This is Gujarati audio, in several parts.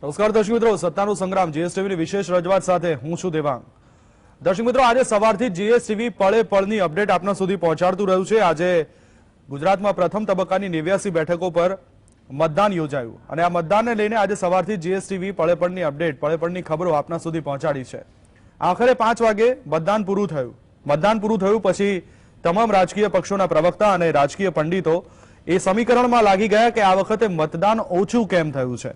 નમસ્કાર દર્શક મિત્રો, સત્તાનો સંગ્રામ જીએસટીવીની વિશેષ રજૂઆત સાથે હું છું દેવાંગ. દર્શક મિત્રો, આજે સવારથી જીએસટીવી પળે પળની અપડેટ આપના સુધી પહોંચાડતું રહ્યું છે. આજે ગુજરાતમાં પ્રથમ તબક્કાની 89 બેઠકો પર મતદાન યોજાયું અને આ મતદાનને લઈને આજે સવારથી જીએસટીવી પળે પળની અપડેટ, પળે પળની ખબરો આપના સુધી પહોંચાડી છે. આખરે 5 વાગે મતદાન પૂરું થયું. મતદાન પૂરું થયું પછી તમામ રાજકીય પક્ષોના પ્રવક્તા અને રાજકીય પંડિતો એ સમીકરણમાં લાગી ગયા કે આ વખતે મતદાન ઓછું કેમ થયું છે,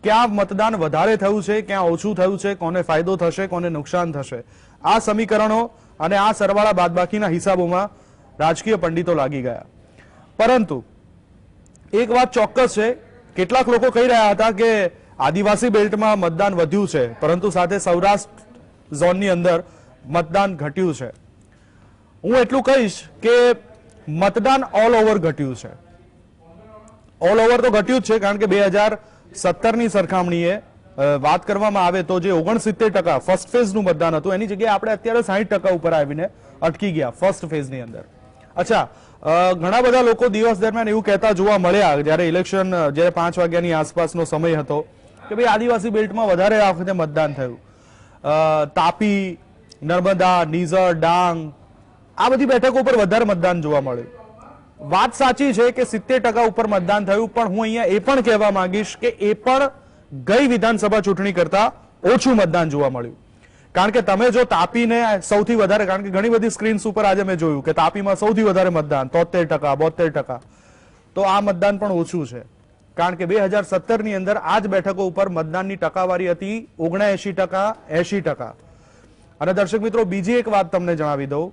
ક્યાં મતદાન વધારે થયું છે, ક્યાં ઓછું થયું છે, કોને ફાયદો થશે, કોને નુકસાન થશે. આ સમીકરણો અને આ સરવાળા બાદબાકીના હિસાબોમાં રાજકીય પંડિતો લાગી ગયા. પરંતુ એક વાત ચોક્કસ છે, કેટલાક લોકો કહી રહ્યા હતા કે આદિવાસી બેલ્ટમાં મતદાન વધ્યું છે, પરંતુ સાથે સૌરાષ્ટ્ર ઝોનની અંદર મતદાન ઘટ્યું છે. હું એટલું કહીશ કે મતદાન ઓલ ઓવર ઘટ્યું છે. ઓલ ઓવર તો ઘટ્યું જ છે, કારણ કે 2017ની સરખામણીએ વાત કરવામાં આવે તો જે 69% ફર્સ્ટ ફેઝનું મતદાન હતું એની જગ્યાએ આપણે અત્યારે 60% ઉપર આવીને અટકી ગયા ફર્સ્ટ ફેઝની અંદર. અચ્છા, ઘણા બધા લોકો દિવસ દરમિયાન એવું કહેતા જોવા મળ્યા જ્યારે ઇલેક્શન, જ્યારે 5 વાગ્યાની આસપાસનો સમય હતો કે ભાઈ આદિવાસી બેલ્ટમાં વધારે આ વખતે મતદાન થયું. તાપી, નર્મદા, નીઝર, ડાંગ આ બધી બેઠકો પર વધારે મતદાન જોવા મળ્યું. વાત સાચી છે કે 70% ઉપર મતદાન થયું, પણ હું અહીંયા એ પણ કહેવા માંગીશ કે એ પણ ગઈ વિધાનસભા ચૂંટણી કરતા ઓછું મતદાન જોવા મળ્યું. કારણ કે તમે જો તાપીને સૌથી વધારે, કારણ કે ઘણી બધી સ્ક્રીન્સ ઉપર આજે મેં જોયું કે તાપીમાં સૌથી વધારે મતદાન 73%, 72%, તો આ મતદાન પણ ઓછું છે. કારણ કે 2017ની અંદર આ જ બેઠકો ઉપર મતદાનની ટકાવારી હતી 79%, 80%. અને દર્શક મિત્રો, બીજી એક વાત તમને જણાવી દઉં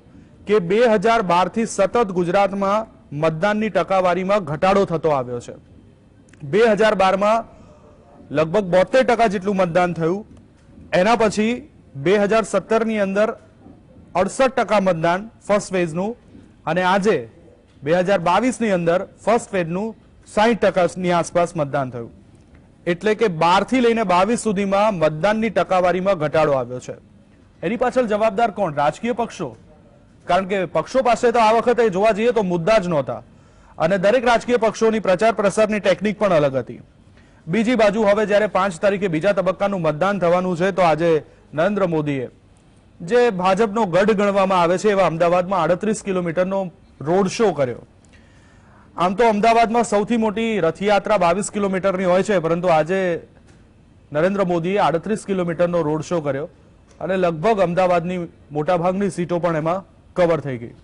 કે 2012થી સતત ગુજરાતમાં મતદાનની ટકાવારીમાં ઘટાડો થતો આવ્યો છે. 2012માં લગભગ 72% જેટલું મતદાન થયું. એના પછી 2017ની અંદર 68% મતદાન ફર્સ્ટ ફેઝનું, અને આજે 2022ની અંદર ફર્સ્ટ ફેઝનું 60%ની આસપાસ મતદાન થયું. એટલે કે 12 થી લઈને 22 સુધીમાં મતદાનની ટકાવારીમાં ઘટાડો આવ્યો છે. એની પાછળ જવાબદાર કોણ? રાજકીય પક્ષો. કારણ કે પક્ષો પાસે તો આ વખતે જોવા જઈએ તો મુદ્દા જ નહોતા અને દરેક રાજકીય પક્ષોની પ્રચાર પ્રસારની ટેકનિક પણ અલગ હતી. બીજી બાજુ હવે જ્યારે 5 તારીખે બીજા તબક્કાનું મતદાન થવાનું છે, તો આજે નરેન્દ્ર મોદીએ જે ભાજપનો ગઢ ગણવામાં આવે છે એવા અમદાવાદમાં 38 કિલોમીટરનો રોડ શો કર્યો. આમ તો અમદાવાદમાં સૌથી મોટી રથયાત્રા 22 કિલોમીટરની હોય છે, પરંતુ આજે નરેન્દ્ર મોદીએ 38 કિલોમીટરનો રોડ શો કર્યો અને લગભગ અમદાવાદની મોટાભાગની સીટો પણ એમાં કવર થઈ ગઈ.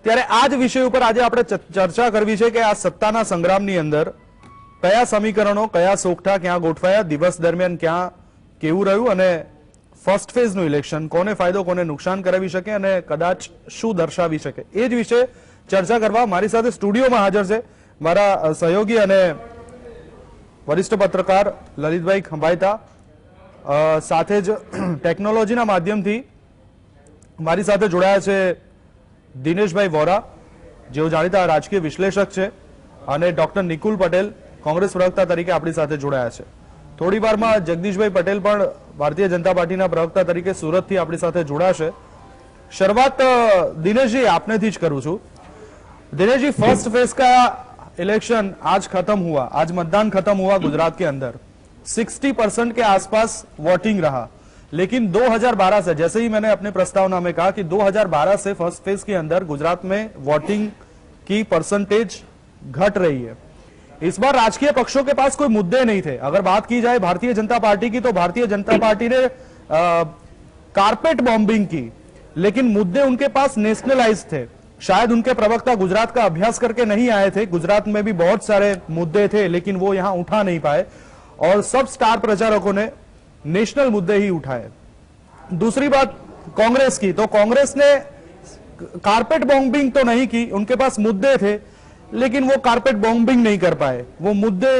ત્યારે આ જ વિષય ઉપર આજે આપણે ચર્ચા કરવી છે કે આ સત્તાના સંગ્રામની અંદર કયા સમીકરણો, કયા સોગઠા ક્યાં ગોઠવાયા, દિવસ દરમિયાન ક્યાં કેવું રહ્યું અને ફર્સ્ટ ફેઝનું ઇલેક્શન કોને ફાયદો, કોને નુકસાન કરાવી શકે અને કદાચ શું દર્શાવી શકે, એ જ વિશે ચર્ચા કરવા મારી સાથે સ્ટુડિયોમાં હાજર છે મારા સહયોગી અને વરિષ્ઠ પત્રકાર લલિતભાઈ ખંભાયતા. સાથે જ ટેકનોલોજીના માધ્યમથી મારી સાથે જોડાયા છે દિનેશભાઈ વોરા, જેઓ જાણીતા રાજકીય વિશ્લેષક છે, અને ડોક્ટર નિકુલ પટેલ, કોંગ્રેસ પ્રવક્તા તરીકે આપણી સાથે જોડાયા છે. થોડી વારમાં જગદીશભાઈ પટેલ પણ ભારતીય જનતા પાર્ટીના પ્રવક્તા તરીકે સુરતથી આપણી સાથે જોડાશે. શરૂઆત દિનેશજી આપનેથી જ કરું છું. दिनेश जी, फर्स्ट फेज का इलेक्शन आज खत्म हुआ, आज मतदान खत्म हुआ गुजरात के अंदर 60% के आसपास वोटिंग रहा. लेकिन 2012 से, जैसे ही मैंने अपने प्रस्तावना में कहा कि 2012 से फर्स्ट फेज के अंदर गुजरात में वोटिंग की परसेंटेज घट रही है. इस बार राजकीय पक्षों के पास कोई मुद्दे नहीं थे. अगर बात की जाए भारतीय जनता पार्टी की, तो भारतीय जनता पार्टी ने कारपेट बॉम्बिंग की, लेकिन मुद्दे उनके पास नेशनलाइज थे. शायद उनके प्रवक्ता गुजरात का अभ्यास करके नहीं आए थे. गुजरात में भी बहुत सारे मुद्दे थे, लेकिन वो यहां उठा नहीं पाए और सब स्टार प्रचारकों ने नेशनल मुद्दे ही उठाए. दूसरी बात कांग्रेस की, तो कांग्रेस ने कारपेट बॉम्बिंग तो नहीं की, उनके पास मुद्दे थे, लेकिन वो कारपेट बॉम्बिंग नहीं कर पाए, वो मुद्दे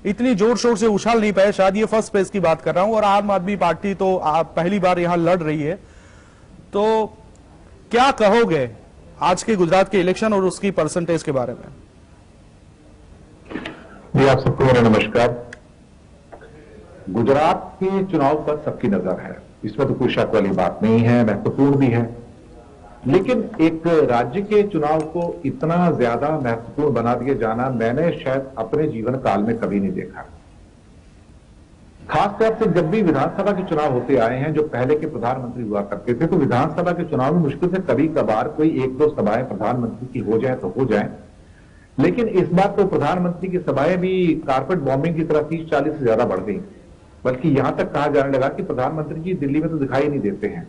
इतनी जोर शोर से उछाल नहीं पाए. शायद ये फर्स्ट फेज की बात कर रहा हूं. और आम आदमी पार्टी तो पहली बार यहां लड़ रही है. तो क्या कहोगे आज के गुजरात के इलेक्शन और उसकी परसेंटेज के बारे में? जी, आप सबको मेरा नमस्कार. गुजरात के चुनाव पर सबकी नजर है, इसमें तो कोई शक वाली बात नहीं है, महत्वपूर्ण भी है. लेकिन एक राज्य के चुनाव को इतना ज्यादा महत्वपूर्ण बना दिया जाना मैंने शायद अपने जीवन काल में कभी नहीं देखा. खासतौर से जब भी विधानसभा के चुनाव होते आए हैं, जो पहले के प्रधानमंत्री हुआ करते थे, तो विधानसभा के चुनाव में मुश्किल से कभी कभार कोई एक दो सभाएं प्रधानमंत्री की हो जाए तो हो जाए, लेकिन इस बार तो प्रधानमंत्री की सभाएं भी कारपेट बॉम्बिंग की तरह 30-40 से ज्यादा बढ़ गई। बल्कि यहां तक कहा जाने लगा कि प्रधानमंत्री जी दिल्ली में तो दिखाई नहीं देते हैं।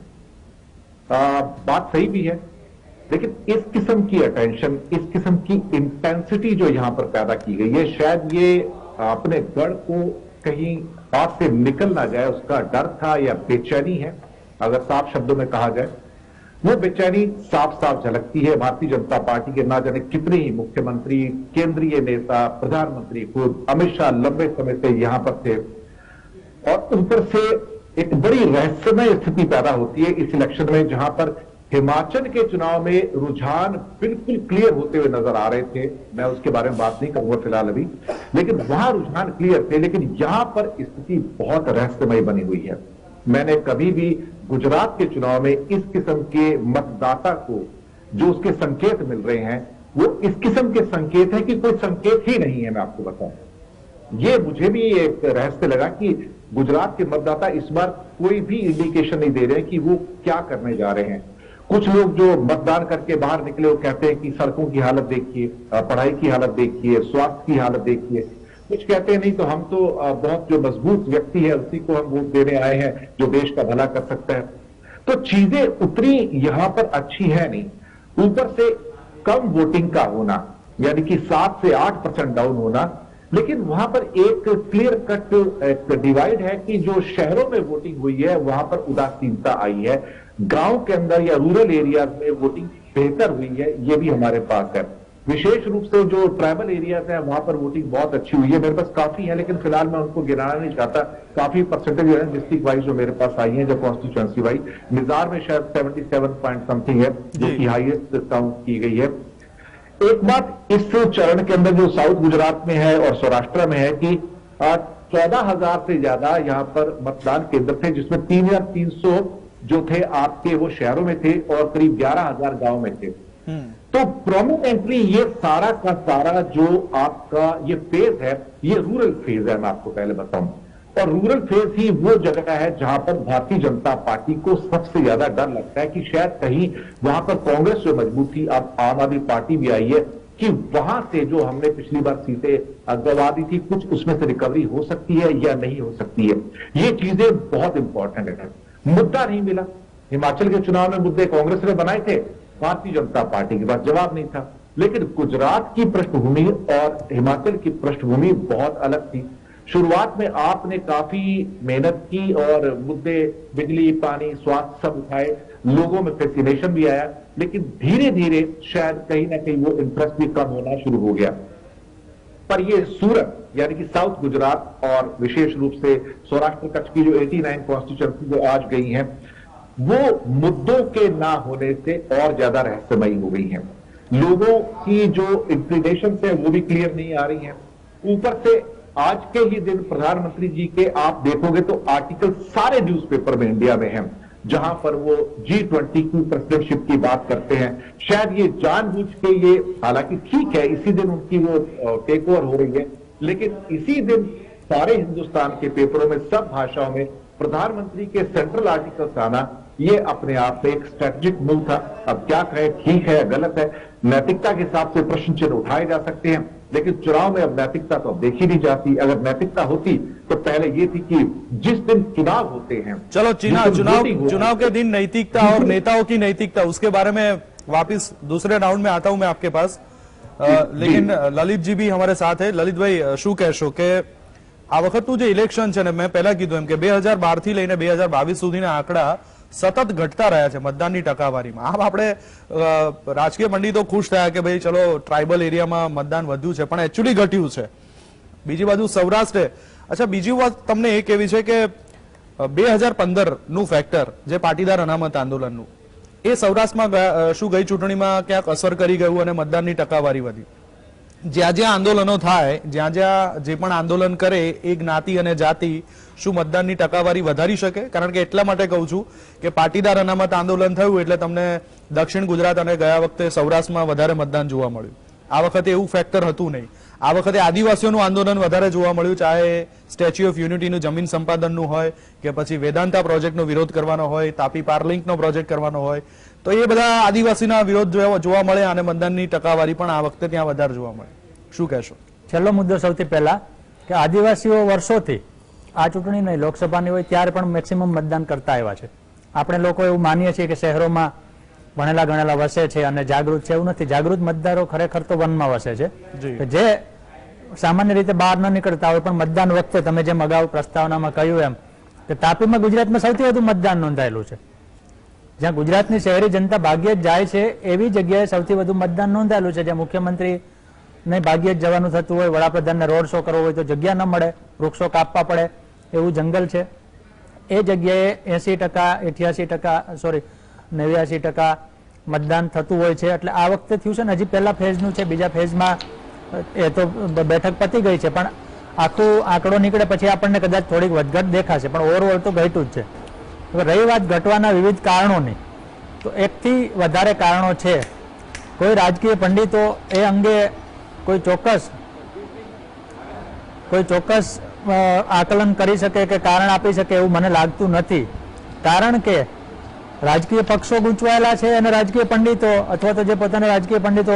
बात सही भी है, लेकिन इस किस्म की अटेंशन, इस किस्म की इंटेंसिटी जो यहां पर पैदा की गई है, शायद ये अपने गढ़ को कहीं हाथ से निकल ना जाए उसका डर था या बेचैनी है। अगर साफ शब्दों में कहा जाए, वो बेचैनी साफ साफ झलकती है भारतीय जनता पार्टी के ना जाने कितने ही मुख्यमंत्री, केंद्रीय नेता, प्रधानमंत्री खुद अमित शाह लंबे समय से यहां पर थे, और ऊपर से एक बड़ी रहस्यमय स्थिति पैदा होती है इस इलेक्शन में, जहां पर हिमाचल के चुनाव में रुझान बिल्कुल क्लियर होते हुए नजर आ रहे थे। मैं उसके बारे में बात नहीं करूंगा फिलहाल अभी, लेकिन वहां रुझान क्लियर थे, लेकिन यहां पर स्थिति बहुत रहस्यमय बनी हुई है। मैंने कभी भी गुजरात के चुनाव में इस किस्म के मतदाता को जो उसके संकेत मिल रहे हैं, वो इस किस्म के संकेत है कि कोई संकेत ही नहीं है। मैं आपको बताऊं, ये मुझे भी एक रहस्य लगा कि गुजरात के मतदाता इस बार कोई भी इंडिकेशन नहीं दे रहे कि वो क्या करने जा रहे हैं। कुछ लोग जो मतदान करके बाहर निकले वो कहते हैं कि सड़कों की हालत देखिए, पढ़ाई की हालत देखिए, स्वास्थ्य की हालत देखिए। कुछ कहते हैं नहीं तो हम तो बहुत जो मजबूत व्यक्ति है उसी को हम वोट देने आए हैं जो देश का भला कर सकता है। तो चीजें उतनी यहां पर अच्छी है नहीं। ऊपर से कम वोटिंग का होना, यानी कि 7 से 8% डाउन होना, लेकिन वहां पर एक क्लियर कट डिवाइड है कि जो शहरों में वोटिंग हुई है वहां पर उदासीनता आई है। गांव के अंदर या रूरल एरियाज में वोटिंग बेहतर हुई है, ये भी हमारे पास है। विशेष रूप से जो ट्राइबल एरियाज है वहां पर वोटिंग बहुत अच्छी हुई है। मेरे पास काफी है, लेकिन फिलहाल मैं उनको गिनाना नहीं चाहता। काफी परसेंटेज है डिस्ट्रिक्ट वाइज जो मेरे पास आई है, जो कॉन्स्टिट्यूएंसी वाइज। मिजार में शायद 77 पॉइंट समथिंग है, जो कि हाईएस्ट काउंट की गई है। एक बात इस चरण के अंदर जो साउथ गुजरात में है और सौराष्ट्र में है कि 14,000 से ज्यादा यहां पर मतदान केंद्र थे, जिसमें 3,300 जो थे आपके वो शहरों में थे और करीब 11,000 गांव में थे। तो प्रोमिनेंटली ये सारा का सारा जो आपका ये फेज है, ये रूरल फेज है। मैं आपको पहले बताऊं, और रूरल फेज ही वो जगह है जहां पर भारतीय जनता पार्टी को सबसे ज्यादा डर लगता है कि शायद कहीं वहां पर कांग्रेस जो मजबूत थी, अब आम आदमी पार्टी भी आई है, कि वहां से जो हमने पिछली बार सीटें गवा दी थी, कुछ उसमें से रिकवरी हो सकती है या नहीं हो सकती है। ये चीजें बहुत इंपॉर्टेंट है। मुद्दा नहीं मिला। हिमाचल के चुनाव में मुद्दे कांग्रेस ने बनाए थे, भारतीय जनता पार्टी के पास जवाब नहीं था। लेकिन गुजरात की पृष्ठभूमि और हिमाचल की पृष्ठभूमि बहुत अलग थी। शुरुआत में आपने काफी मेहनत की और मुद्दे बिजली, पानी, स्वास्थ्य सब उठाए, लोगों में फैसिनेशन भी आया, लेकिन धीरे धीरे शायद कहीं ना कहीं वो इंटरेस्ट भी कम होना शुरू हो गया। पर ये सूरत यानी कि साउथ गुजरात और विशेष रूप से सौराष्ट्र कच्छ की जो 89 कॉन्स्टिट्यूएंसी जो आज गई हैं, वो मुद्दों के ना होने से और ज्यादा रहस्यमयी हो गई हैं। लोगों की जो इंक्लिनेशन है वो भी क्लियर नहीं आ रही हैं। ऊपर से आज के ही दिन प्रधानमंत्री जी के आप देखोगे तो आर्टिकल सारे न्यूज़पेपर में इंडिया में हैं, जहां पर वो G20 की प्रेसिडेंटशिप की बात करते हैं। शायद ये जानबूझ के, ये हालांकि ठीक है इसी दिन उनकी वो टेक ओवर हो रही है, लेकिन इसी दिन सारे हिंदुस्तान के पेपरों में सब भाषाओं में प्रधानमंत्री के सेंट्रल आर्टिकल्स आना, ये अपने आप में एक स्ट्रेटेजिक मूव था। अब क्या कहें, ठीक है गलत है, नैतिकता के हिसाब से प्रश्न चिन्ह उठाए जा सकते हैं, लेकिन चुनाव में अब नैतिकता तो अब देखी नहीं जाती। अगर नैतिकता होती तो पहले ये थी कि जिस दिन चुनाव होते हैं, चलो चुनाव के दिन नैतिकता और नेताओं की नैतिकता, उसके बारे में वापिस दूसरे राउंड में आता हूं मैं आपके पास। लेकिन ललित जी भी हमारे साथ है। ललित भाई, શું કહેશો કે આ વખતનું જે ઇલેક્શન છે ને, મેં પહેલા કીધું એમ કે 2012 થી લઈને 2022 સુધીના આંકડા સતત ઘટતા રહ્યા છે મતદાનની ટકાવારીમાં। આમ આપણે રાજકીય પંડિતો ખુશ થયા કે ભાઈ ચલો ટ્રાઇબલ એરિયામાં મતદાન વધ્યું છે, પણ એકચ્યુઅલી ઘટ્યું છે। બીજી બાજુ સૌરાષ્ટ્ર, અચ્છા બીજી વાત તમને એ કહેવી છે કે 2015 નું ફેક્ટર જે પાટીદાર અનામત આંદોલનનું, એ સૌરાષ્ટ્રમાં શું ગઈ ચૂંટણીમાં ક્યાંક અસર કરી ગયું અને મતદાનની ટકાવારી વધી? જ્યાં જ્યાં આંદોલનો થાય, જ્યાં જ્યાં જે પણ આંદોલન કરે એ જ્ઞાતિ અને જાતિ શું મતદાનની ટકાવારી વધારી શકે? કારણ કે એટલા માટે કહું છું કે પાટીદાર અનામત આંદોલન થયું એટલે તમને દક્ષિણ ગુજરાત અને ગયા વખતે સૌરાષ્ટ્રમાં વધારે મતદાન જોવા મળ્યું। આ વખતે એવું ફેક્ટર હતું નહીં. આ વખતે આદિવાસીઓનું આંદોલન વધારે જોવા મળ્યું, ચાહે સ્ટેચ્યુ ઓફ યુનિટીનું જમીન સંપાદનનું હોય કે પછી વેદાંતા પ્રોજેક્ટનો વિરોધ કરવાનો હોય, તાપી પારલિંકનો પ્રોજેક્ટ કરવાનો હોય, તો એ બધા આદિવાસીના વિરોધ જોવા મળે અને મતદાનની ટકાવારી પણ આ વખતે ત્યાં વધારે જોવા મળે. શું કહેશો? છેલ્લો મુદ્દો સૌથી પહેલા કે આદિવાસીઓ વર્ષોથી આ ચૂંટણી નહીં લોકસભાની હોય ત્યારે પણ મેક્સિમમ મતદાન કરતા આવ્યા છે. આપણે લોકો એવું માનીએ છીએ કે શહેરોમાં ભણેલા ગણેલા વસે છે અને જાગૃત છે, એવું નથી. જાગૃત મતદારો ખરેખર તો વનમાં વસે છે, જે સામાન્ય રીતે બહાર ન નીકળતા હોય, પણ મતદાન વખતે તમે જેમ અગાઉ પ્રસ્તાવનામાં કહ્યું એમ કે તાપીમાં ગુજરાતમાં સૌથી વધુ મતદાન નોંધાયેલું છે. જ્યાં ગુજરાતની શહેરી જનતા ભાગ્યે જ જાય છે એવી જગ્યાએ સૌથી વધુ મતદાન નોંધાયેલું છે. જ્યાં મુખ્યમંત્રી ને ભાગ્યે જ જવાનું થતું હોય, વડાપ્રધાનને રોડ શો કરવો હોય તો જગ્યા ન મળે, વૃક્ષો કાપવા પડે એવું જંગલ છે. એ જગ્યાએ 89% મતદાન થતું હોય છે. એટલે આ વખતે થયું છે ને, હજી પહેલા ફેઝનું છે, બીજા ફેઝમાં એ તો બેઠક પતી ગઈ છે, પણ આખું આંકડો નીકળે પછી આપણને કદાચ થોડીક વધઘટ દેખાશે, પણ ઓવરઓલ તો ઘટ્યું જ છે. હવે રહી વાત ઘટવાના વિવિધ કારણોની, તો એકથી વધારે કારણો છે. કોઈ રાજકીય પંડિતો એ અંગે કોઈ ચોક્કસ આકલન કરી શકે કે કારણ આપી શકે એવું મને લાગતું નથી. કારણ કે રાજકીય પક્ષો ગૂંચવાયેલા છે અને રાજકીય પંડિતો અથવા તો જે પોતાના રાજકીય પંડિતો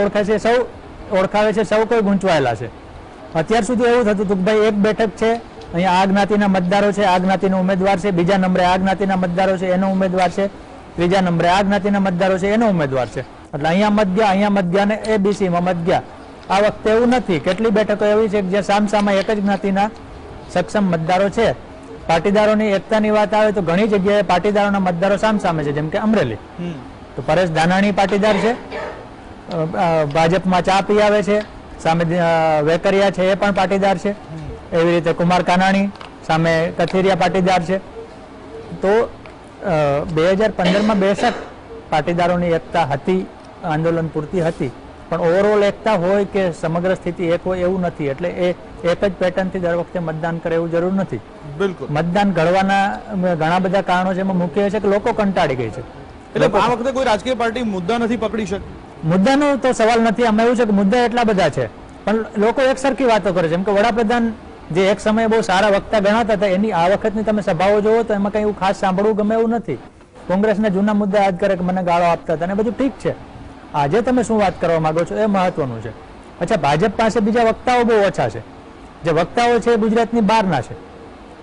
ઓળખાવે છે સૌ કોઈ ગૂંચવાયેલા છે. અત્યાર સુધી એવું થતું હતું કે ભાઈ એક બેઠક છે, અહીંયા આ જ્ઞાતિના મતદારો છે, આ જ્ઞાતિનો ઉમેદવાર છે, બીજા નંબરે આ જ્ઞાતિના મતદારો છે એનો ઉમેદવાર છે, ત્રીજા નંબરે આ જ્ઞાતિના મતદારો છે એનો ઉમેદવાર છે, એટલે અહીંયા મત ગયા ને એબીસીમાં મત ગયા. આ વખતે એવું નથી. કેટલી બેઠકો એવી છે કે જે સામસામા એક જ જ્ઞાતિના સક્ષમ મતદારો છે. પાટીદારોની એકતાની વાત આવે તો ઘણી જગ્યાએ પાટીદારોના મતદારો સામસામે છે, જેમ કે અમરેલી તો પરેશ ધાનાણી પાટીદાર છે, ભાજપમાં ચા પી આવે છે, સામે વેકરિયા છે એ પણ પાટીદાર છે. એવી રીતે કુમાર કાનાણી સામે કથિરિયા પાટીદાર છે. તો 2015માં બેશક પાટીદારોની એકતા હતી, આંદોલન પૂરતી હતી, પણ ઓવરઓલ એકતા હોય કે સમગ્ર સ્થિતિ એક હોય એવું નથી. એટલે એ એક જ પેટર્નથી દર વખતે મતદાન કરે એવું જરૂર નથી. બિલકુલ. મતદાન ઘડવાના ઘણા બધા કારણો છે. એમાં મુખ્ય છે કે લોકો કંટાળી ગઈ છે. એટલે આ વખતે કોઈ રાજકીય પાર્ટી મુદ્દા નથી પકડી શકતી. મુદ્દાનો તો સવાલ નથી. આમાં એવું છે કે મુદ્દા એટલા બધા છે, પણ લોકો એક સરખી વાતો કરે છે. જેમ કે વડાપ્રધાન જે એક સમયે બહુ સારા વક્તા ગણાતા હતા, એની આ વખતની તમે સભાઓ જોવો તો એમાં કઈ એવું ખાસ સાંભળવું ગમે એવું નથી. કોંગ્રેસના જૂના મુદ્દા યાદ કરે કે મને ગાળો આપતા હતા, અને બધું ઠીક છે. આજે તમે શું વાત કરવા માંગો છો એ મહત્વનું છે. અચ્છા, ભાજપ પાસે બીજા વક્તાઓ બહુ ઓછા છે. જે વક્તાઓ છે એ ગુજરાતની બહારના છે.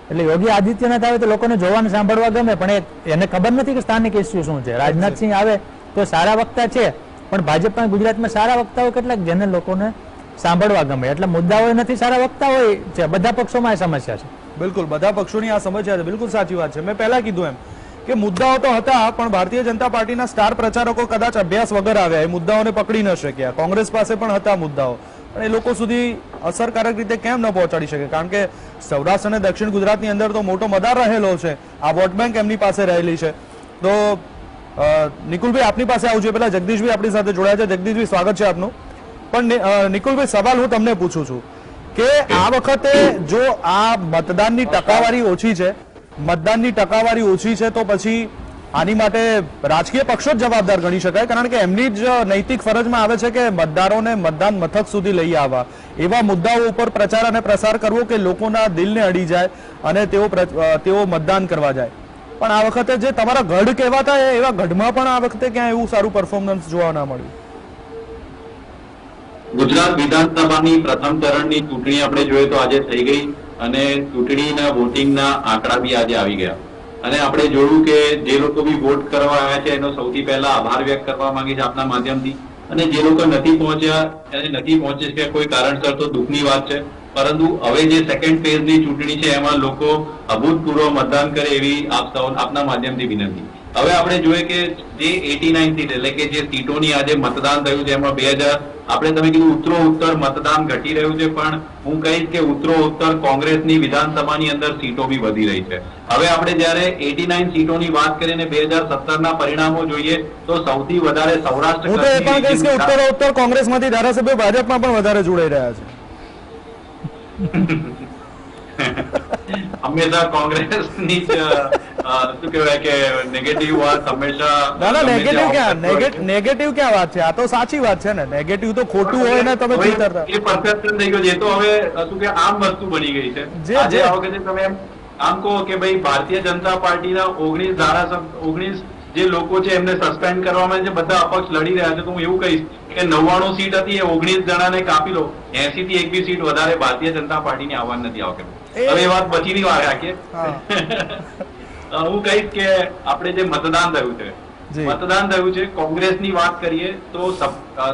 એટલે યોગી આદિત્યનાથ આવે તો લોકોને જોવાનું સાંભળવા ગમે, પણ એને ખબર નથી કે સ્થાનિક ઇસ્યુ શું છે. રાજનાથસિંહ આવે તો સારા વક્તા છે, પણ ભાજપમાં ગુજરાતમાં સારા વક્તાઓ કેટલાક જેને લોકોને સાંભળવા ગમે. એટલે મુદ્દાઓ નથી, સારા વક્તાઓ છે. બધા પક્ષોમાં એ સમસ્યા છે. બિલકુલ, બધા પક્ષોની આ સમસ્યા છે. બિલકુલ સાચી વાત છે. મેં પહેલા કીધું એમ કે મુદ્દાઓ તો હતા, પણ ભારતીય જનતા પાર્ટીના સ્ટાર પ્રચારકો કદાચ અભ્યાસ વગર આવ્યા, એ મુદ્દાઓને પકડી ન શક્યા. કોંગ્રેસ પાસે પણ હતા મુદ્દાઓ, પણ એ લોકો સુધી અસરકારક રીતે કેમ ન પહોંચાડી શકે? કારણ કે સૌરાષ્ટ્ર અને દક્ષિણ ગુજરાતની અંદર તો મોટો મદાર રહેલો છે, આ વોટ બેંક એમની પાસે રહેલી છે. તો નિકુલભાઈ આપની પાસે આવું છે. પેલા જગદીશભાઈ આપણી સાથે જોડાયા છે. જગદીશભાઈ, સ્વાગત છે આપનું. પણ નિકુલભાઈ, સવાલ હું તમને પૂછું છું કે આ વખતે જો આ મતદાનની ટકાવારી ઓછી છે તો પછી આની માટે રાજકીય પક્ષો જ જવાબદાર ગણી શકાય, કારણ કે એમની જ નૈતિક ફરજમાં આવે છે કે મતદારોને મતદાન મથક સુધી લઈ આવવા, એવા મુદ્દાઓ ઉપર પ્રચાર અને પ્રસાર કરવો કે લોકોના દિલને અડી જાય અને તેઓ મતદાન કરવા જાય. પણ આ વખતે જે તમારા ગઢ કહેવાતા એવા ગઢમાં પણ આ વખતે ક્યાં એવું સારું પરફોર્મન્સ જોવા ના મળ્યું. ગુજરાત વિધાનસભાની પ્રથમ ચરણની ચૂંટણી આપણે જોઈએ તો આજે થઈ ગઈ, અને ચૂંટણીના વોટિંગના આંકડા બી આજે આવી ગયા. અને આપણે જોયું કે જે લોકો બી વોટ કરવા આવ્યા છે એનો સૌથી પહેલા આભાર વ્યક્ત કરવા માંગી છે આપના માધ્યમથી. અને જે લોકો નથી પહોંચી કે કોઈ કારણસર તો દુઃખની વાત છે, પરંતુ હવે જે સેકન્ડ ફેઝની ચૂંટણી છે એમાં લોકો અભૂતપૂર્વ મતદાન કરે એવી આપના માધ્યમથી વિનંતી. હવે આપણે જોઈએ કે જે 89 સીટ એટલે કે જે સીટોની આજે મતદાન થયું છે એમાં 2000 આપણે તમે કીધું ઉત્તરોત્તર મતદાન ઘટી રહ્યું છે, પણ હું કહીશ કે ઉત્તરોત્તર કોંગ્રેસની વિધાનસભાની અંદર સીટો બી વધી રહી છે. હવે આપણે જયારે 89 સીટોની વાત કરીને 2017ના પરિણામો જોઈએ તો સૌથી વધારે સૌરાષ્ટ્ર હું તો એ પણ કહીશ કે ઉત્તરોત્તર કોંગ્રેસમાંથી ધારાસભ્યો ભાજપમાં પણ વધારે જોડાઈ રહ્યા છે. હંમેશા કોંગ્રેસની જ શું કહેવાય કે નેગેટિવ વાત હંમેશા ના ના, ગમે નેગેટિવ ત્યાં ક્યાં, આવતું હોય છે. નેગેટિવ ક્યાં વાત છે? આ તો સાચી વાત છે ને. નેગેટિવ તો ખોટું હોય ને તમે હવે ચિતરતા. એ perception થઈ ગયો છે. એ તો હવે શું કે આમ વસ્તુ બની ગઈ છે. જે- આજે જે- આ વખતે તમે આમ કહો કે ભાઈ ભારતીય જનતા પાર્ટીના 19 જે લોકો છે એમને સસ્પેન્ડ કરવામાં જે બધા અપક્ષ લડી રહ્યા છે, તો હું એવું કહીશ કે 99 સીટ હતી એ 19 જણાને કાપી લો, 80 થી 1 સીટ વધારે ભારતીય જનતા પાર્ટીની આવવાની નથી આ વખતે. હવે એ વાત બચીની વાત રાખીએ. હું કહીશ કે આપણે જે મતદાન થયું છે, જી. મતદાન થયું છે, કોંગ્રેસની વાત કરીએ તો